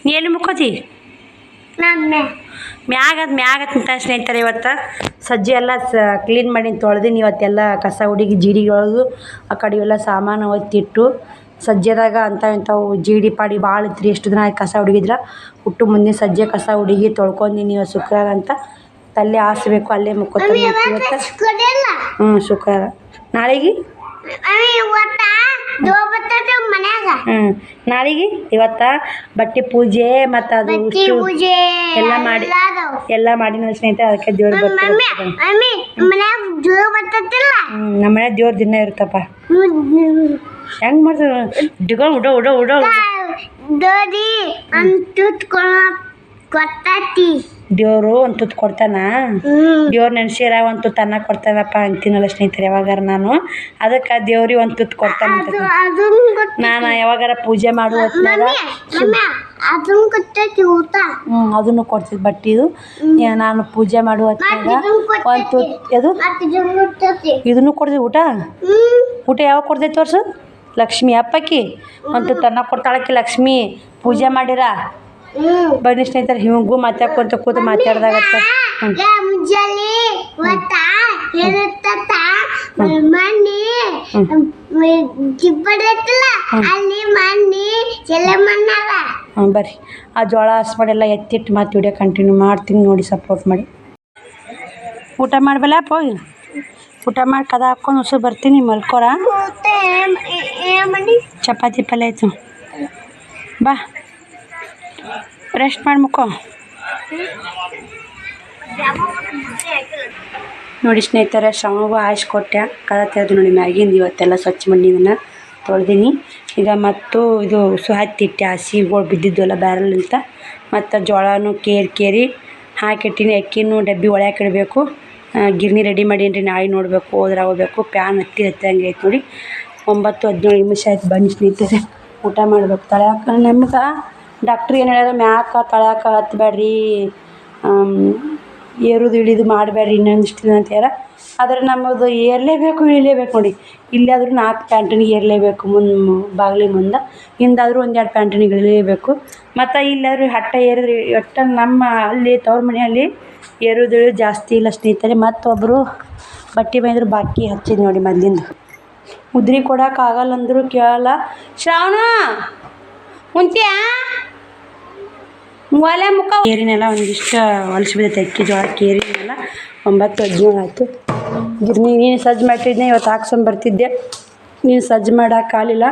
ನೀ ಎಲ್ಲಿ ಮುಕ್ಕೋತಿ? ನಮ್ಮ ಮ್ಯಾಗ ತಿಂತ ಸ್ನೇಹಿತರೆ. ಇವತ್ತು ಸಜ್ಜೆ ಎಲ್ಲ ಕ್ಲೀನ್ ಮಾಡಿ ತೊಳೆದಿನಿ. ಇವತ್ತೆಲ್ಲ ಕಸ ಹುಡುಗಿ ಜೀರಿಗೆ ಒಳದು ಆ ಕಡೆ ಎಲ್ಲ ಸಾಮಾನು ಒತ್ತಿಟ್ಟು ಸಜ್ಜೆದಾಗ ಇಂಥವು ಜೀಡಿ ಪಾಡಿ ಭಾಳ ಇತ್ತು. ಎಷ್ಟು ದಿನ ಆಯ್ತು ಕಸ ಹುಡುಗಿದ್ರ. ಹುಟ್ಟು ಮುಂದೆ ಸಜ್ಜೆ ಕಸ ಹುಡುಗಿ ತೊಳ್ಕೊಂಡಿನಿ. ಇವತ್ತು ಶುಕ್ರವಾರ ಅಂತ ತಲೆ ಹಾಸ್ಬೇಕು, ಅಲ್ಲೇ ಮುಕ್ಕೋತೀನಿ ಇವತ್ತು. ಶುಕ್ರವಾರ. ನಾಳೆಗೆ ನಾಳೆಗೆ ಇವತ್ತು ಬಟ್ಟೆ ಪೂಜೆ ಮತ್ತು ಅದು ಎಲ್ಲ ಮಾಡಿ ನನ್ನ ಸ್ನೇಹಿತರೆ. ಅದಕ್ಕೆ ದೇವ್ರು ಬರ್ತಾರೆ. ನಮ್ಮ ಮನೆ ದೇವ್ರ ದಿನ ಇರುತ್ತಪ್ಪ. ಹೆಂಗೆ ಮಾಡ್ತಾರೆ ಡಿಗೋ ಉಡೋ ದೇವರು ಒಂದು ತುತ್ತು ಕೊಡ್ತಾನ. ದೇವ್ರ ನೆನ್ಸಿರ ಒಂದು ತುತ್ತು ಅನ್ನ ಕೊಡ್ತಾನಪ್ಪ ಅಂತೀನಲ್ಲ ಸ್ನೇಹಿತರೆ ಯಾವಾಗಾರ ನಾನು. ಅದಕ್ಕೆ ದೇವ್ರಿಗೆ ಒಂದು ತುತ್ತು ಕೊಡ್ತಾನೆ. ನಾನು ಯಾವಾಗಾರ ಪೂಜೆ ಮಾಡುವ ಅದನ್ನು ಕೊಡ್ತಿದ್ ಬಟ್ಟಿದು. ನಾನು ಪೂಜೆ ಮಾಡುವ ಒಂದು ತುತ್ತು ಇದನ್ನು ಕೊಡ್ತೀವಿ. ಊಟ ಯಾವಾಗ ಕೊಡ್ತೈತೆ ತೋರ್ಸು. ಲಕ್ಷ್ಮಿ ಅಪ್ಪಕ್ಕಿ ಒಂದು ತುತ್ತು ಅನ್ನ ಕೊಡ್ತಾಳಕ್ಕಿ ಲಕ್ಷ್ಮಿ. ಪೂಜೆ ಮಾಡಿರ ಬನ್ನಿ ಸ್ನೇಹಿತರೆ. ಹಿಂಗೂ ಮಾತಾಡ್ಕೊಂತ ಕೂತು ಮಾತಾಡ್ದಾಗತ್ತೆ. ಬರ್ರಿ ಆ ಜೋಳ ಹಸ್ಬಾಡೆಲ್ಲ ಎತ್ತಿಟ್ಟು ಮತ್ತೆ ವಿಡಿಯೋ ಕಂಟಿನ್ಯೂ ಮಾಡ್ತೀನಿ ನೋಡಿ, ಸಪೋರ್ಟ್ ಮಾಡಿ. ಊಟ ಮಾಡಬಲ್ಲ ಹೋಗಿ ಊಟ ಮಾಡಿ ಕದ ಹಾಕ್ಕೊಂಡು ಹೊಸ ಬರ್ತೀನಿ. ಮಲ್ಕೋರ ಚಪಾತಿ ಪಲ್ಯ ಆಯ್ತು. ಬಾ ರೆಸ್ಟ್ ಮಾಡಿ ಮುಕ್ಕೋ. ನೋಡಿ ಸ್ನೇಹಿತರೆ, ಶ್ರಮಗೂ ಆಯಿಸ್ಕೊಟ್ಟೆ. ಕದ ತೆಗೆದು ನೋಡಿ ಮ್ಯಾಗಿಂದ ಇವತ್ತೆಲ್ಲ ಸ್ವಚ್ಛ ಮಾಡಿ ಇದನ್ನು ತೊಳೆದೀನಿ. ಈಗ ಮತ್ತು ಇದು ಹತ್ತಿಟ್ಟೆ ಹಸಿಗಳು ಬಿದ್ದಿದ್ದೆಲ್ಲ ಬ್ಯಾರಲ್ ಅಂತ. ಮತ್ತು ಜೋಳನೂ ಕೇರಿ ಹಾಕಿಟ್ಟಿನಿ. ಅಕ್ಕಿನೂ ಡಬ್ಬಿ ಒಳಗೆ ಇಡಬೇಕು. ಗಿರ್ನಿ ರೆಡಿ ಮಾಡೀನಿ. ನಾಳೆ ನೋಡಬೇಕು, ಹೋದ್ರೆ ಹೋಗ್ಬೇಕು. ಪ್ಯಾನ್ ಹತ್ತಂಗೆ ಐತೆ ನೋಡಿ. 9-17 ನಿಮಿಷ ಆಯ್ತು. ಬನ್ನಿ ಸ್ನೇಹಿತರೆ ಊಟ ಮಾಡಬೇಕು. ತಳ್ಯಾಕ ನಮ್ಗೆ ಡಾಕ್ಟ್ರ್ ಏನು ಹೇಳ್ಯಾರ, ಮ್ಯಾಕ ತಳ್ಯಾಕ ಹತ್ತಬೇಡ್ರಿ, ಏರುದು ಇಳಿದು ಮಾಡಬೇಡ್ರಿ ಇನ್ನೊಂದಿಷ್ಟು ದಿನ ಅಂತ ಹೇಳ್ಯಾರ. ಆದರೆ ನಮ್ಮದು ಏರಲೇಬೇಕು ಇಳಿಲೇಬೇಕು ನೋಡಿ. ಇಲ್ಲಾದರೂ 4 ಪ್ಯಾಂಟನಿಗೆ ಏರಲೇಬೇಕು. ಬಾಗಿಲಿ ಮುಂದೆ ಹಿಂದಾದರೂ 1-2 ಪ್ಯಾಂಟನಿಗೆ ಇಳಿಲೇಬೇಕು. ಮತ್ತು ಇಲ್ಲಾದರೂ ಹಟ್ಟ ಏರಿದ್ರಿ ಒಟ್ಟು ನಮ್ಮ ಅಲ್ಲಿ ತವ್ರ ಮನೆಯಲ್ಲಿ ಏರುದು ಇಳಿದು ಜಾಸ್ತಿ ಇಲ್ಲ ಸ್ನೇಹಿತರೆ. ಮತ್ತೊಬ್ಬರು ಬಟ್ಟೆ ಬೈದ್ರು ಬಾಕಿ ಹಚ್ಚಿದ್ ನೋಡಿ ಮೊದಲಿಂದ. ಉದ್ರಿ ಕೊಡೋಕ್ಕಾಗಲ್ಲ ಅಂದರೂ ಕೇಳಲ್ಲ. ಶ್ರಾವಣ ಮುಂತ್ಯಾ ಒಲೆ ಮುಖ ಕೇರಿನೆಲ್ಲ ಒಂದಿಷ್ಟು ಹೊಲಸು ಬಿದ್ದೈತೆ. ಅಕ್ಕಿ ಜೋಳ ಕೇರಿನೆಲ್ಲ 9-17 ಆಯಿತು. ಗಿರ್ನಿ ನೀನು ಸಜ್ಜು ಮಾಡಿಟ್ಟಿದ್ದೆ, ಇವತ್ತು ಹಾಕ್ಸೊಂಬರ್ತಿದ್ದೆ. ನೀನು ಸಜ್ಜು ಮಾಡೋಕ್ಕಾಗಲಿಲ್ಲ.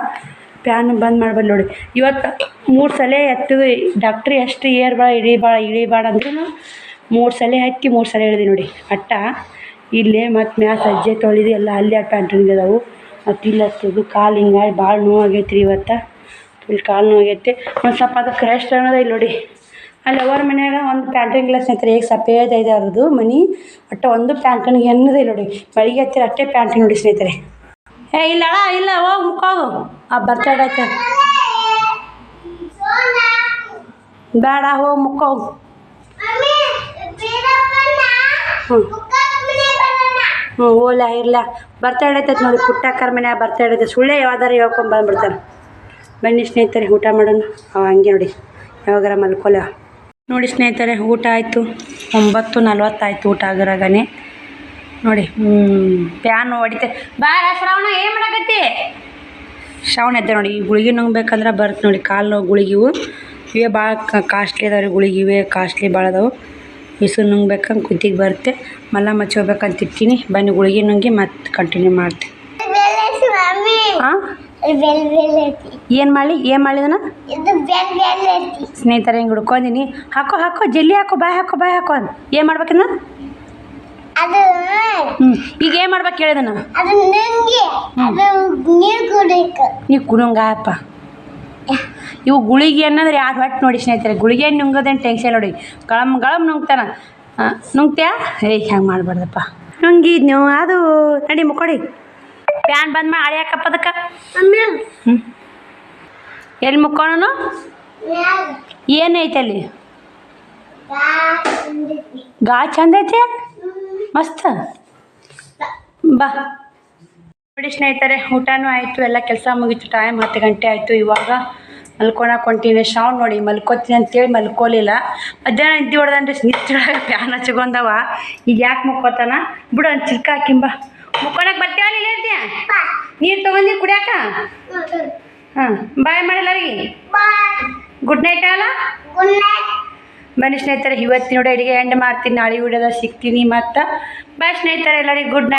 ಪ್ಯಾನ್ ಬಂದ್ ಮಾಡ್ಬಲ್ಲ ನೋಡಿ. ಇವತ್ತು 3 ಸಲ ಎತ್ತಿದ್ವಿ. ಡಾಕ್ಟ್ರಿ ಎಷ್ಟು ಇಳಿಬಾಳ ಅಂದ್ರೂ 3 ಸಲ ಹತ್ತಿ 3 ಸಲ ಇಳಿದಿ ನೋಡಿ. ಅಟ್ಟ ಇಲ್ಲೇ ಮತ್ತು ಮ್ಯಾ ಸಜ್ಜೆ ತೊಳೆದು ಎಲ್ಲ ಅಲ್ಲೇ ಪ್ಯಾಂಟನಿಗೆ ಅದಾವು. ಮತ್ತು ಇಲ್ಲ ಹತ್ತದು ಕಾಲು ಹಿಂಗಾಗಿ ಭಾಳ ನೋವಾಗೈತೆ ರೀ. ಇವತ್ತು ಫುಲ್ ಕಾಲು ನೋವಾಗೈತೆ. ಒಂದು ಸ್ವಲ್ಪ ಅದಕ್ಕೆ ರೆಸ್ಟ್ ಅನ್ನೋದು ಇಲ್ಲಿ ನೋಡಿ. ಅಲ್ಲಿ ಅವರ ಮನ್ಯಾಗ ಒಂದು ಪ್ಯಾಂಟನ್ ಗ್ಲಾಸ್ ಸ್ನೇಹಿತರೆ. ಈಗ ಸಫೇದ್ ಐತೆ ಅವ್ರದ್ದು ಮನೆ. ಒಟ್ಟು ಒಂದು ಪ್ಯಾಂಟನ್ಗೆ ಎನ್ನದೇ ನೋಡಿ. ಬೆಳಿಗ್ಗೆ ಹತ್ತಿರ ಅಷ್ಟೇ ಪ್ಯಾಂಟನ್ ನೋಡಿ ಸ್ನೇಹಿತರೆ. ಇಲ್ಲ ಇಲ್ಲ ಹೋಗಿ ಮುಕ್ಕೋಗು. ಬರ್ತಡೇ ಐತೆ ಬೇಡ, ಹೋಗಿ ಮುಕ್ಕೋಗು. ಓಲ ಇರಲ್ಲ. ಬರ್ತಡೇ ಐತೈತೆ ನೋಡಿ. ಪುಟ್ಟಕ್ಕರ ಮನ್ಯಾಗ ಬರ್ತಡೇ ಐತೆ. ಸುಳ್ಳೇ ಯಾವ್ದಾರು ಹೇಳ್ಕೊಂಡು ಬಂದುಬಿಡ್ತಾರೆ. ಬನ್ನಿ ಸ್ನೇಹಿತರೆ ಊಟ ಮಾಡೋಣ. ಹಂಗೆ ನೋಡಿ ಯಾವಾಗಾರ ಮಲ್ಕೊಲ್ಲ ನೋಡಿ ಸ್ನೇಹಿತರೆ. ಊಟ ಆಯಿತು. 9:40 ಆಯಿತು ಊಟ ಆಗರಾಗನೆ ನೋಡಿ. ಪ್ಯಾನ್ ಹೊಡಿತೆ. ಬಾರ ಶ್ರಾವಣ ಏನು ಮಾಡಕತ್ತಿ? ಶ್ರಾವಣ ಎದ್ದೆ ನೋಡಿ. ಈ ಗುಳಿಗೆ ನುಂಗ್ಬೇಕಂದ್ರೆ ಬರುತ್ತೆ ನೋಡಿ. ಕಾಲು ನೋವು ಗುಳಿಗೆವು ಇವೇ ಭಾಳ ಕಾಸ್ಟ್ಲಿ ಅದಾವೆ ರೀ. ಗುಳಿಗೆ ಇವೇ ಕಾಸ್ಟ್ಲಿ ಭಾಳ ಅದಾವೆ. ಬಿಸು ನುಂಗ್ಬೇಕಂಗೆ ಕುತ್ತಿಗೆ ಬರುತ್ತೆ ಮಲ್ಲ ಮಚ್ಚೋಬೇಕಂತ ಇರ್ತೀನಿ ಬನ್ನಿ ಗುಳಿಗೆ ನುಂಗಿ ಮತ್ತೆ ಕಂಟಿನ್ಯೂ ಮಾಡ್ತೀನಿ ಮಮ್ಮಿ ಹಾಂ ಬೆಲ್ ಬೆಲ್ ಐತಿ ಏನು ಮಾಡಿ ಅದನ್ನು ಇದು ಬೆಲ್ ಬೆಲ್ ಐತಿ ಸ್ನೇಹಿತರೆ ಹಿಂಗೆ ಹುಡ್ಕೊಂಡಿನಿ ಹಾಕೋ ಜಲ್ಲಿ ಹಾಕೋ ಬಾಯ್ ಹಾಕೋ ಅಂತ ಏನು ಮಾಡ್ಬೇಕನ್ನ ಅದು ಈಗ ಏನು ಮಾಡ್ಬೇಕು ಹೇಳಿದನ ಅದು ನಂಗೆ ಅದು ನೀರು ಕುಡಿಬೇಕು ನೀವು ಕುಣಂಗಪ್ಪ ಇವು ಗುಳಿಗೆ ಅನ್ನೋದ್ರೆ ಯಾರು ಹೊಟ್ಟೆ ನೋಡಿ ಸ್ನೇಹಿತರೆ ಗುಳಿಗೆ ನುಂಗೋದೇನು ಟೆನ್ಷನ್ ನೋಡಿ ಗಳಮ್ ನುಂಗ್ತಾನ ನುಂಗ್ತ್ಯಾ ಹೆಂಗೆ ಮಾಡಬಾರ್ದಪ್ಪ ನುಂಗಿದ್ನು ಅದು ನಡಿ ಮುಕ್ಕೊಡಿ ಪ್ಯಾನ್ ಬಂದ್ ಮಾಡಿ ಅಳಿಯಾಕಪ್ಪ ಅದಕ್ಕೆ ಎಲ್ಲಿ ಮುಕ್ಕೋಣನು ಏನೈತೆ ಅಲ್ಲಿ ಗಾ ಚಂದ ಐತೆ ಮಸ್ತ್ ಬಾ ನೋಡಿ ಸ್ನೇಹಿತರೆ ಊಟನೂ ಆಯಿತು ಎಲ್ಲ ಕೆಲಸ ಮುಗೀತು ಟೈಮ್ 10 ಗಂಟೆ ಆಯಿತು ಇವಾಗ ಮಲ್ಕೊಳಕ್ಕೆ ಹೊಂಟೀನಿ ಶಾವ್ ನೋಡಿ ಮಲ್ಕೋತೀನಿ ಅಂತೇಳಿ ಮಲ್ಕೋಲಿಲ್ಲ ಮಧ್ಯಾಹ್ನ ನಿದ್ದೆ ಹೊಡೆದಂದ್ರೆ ನಿಚ್ಚೊಳಗೆ ಪ್ಯಾನ್ ಹಚ್ಕೊಂಡವ ಈಗ ಯಾಕೆ ಮುಕ್ಕೋತಾನ ಬಿಡು ಒಂದು ಚಿಲ್ಕ ಹಾಕಿಂಬ ಮುಕ್ಕೊಳಕ್ಕೆ ಬರ್ತೀವ ಇಲ್ಲ ಇರ್ತೀಯ ನೀರು ತೊಗೊಂಡು ಕುಡಿಯಾಕ ಹಾಂ ಬಾಯ್ ಮಾಡಿ ಎಲ್ಲರಿಗೆ ಗುಡ್ ನೈಟ್ ಅಲ್ಲ ಗುಡ್ ನೈಟ್ ಬನ್ನಿ ಸ್ನೇಹಿತರೆ ಇವತ್ತಿನ ನೋಡಿ ಅಡಿಗೆ ಎಂಡ್ ಮಾಡ್ತೀನಿ ನಾಳೆ ವಿಡಿಯೋದಾಗ ಸಿಗ್ತೀನಿ ಮತ್ತು ಬಾಯ್ ಸ್ನೇಹಿತರೆ ಎಲ್ಲರಿಗೆ ಗುಡ್ ನೈಟ್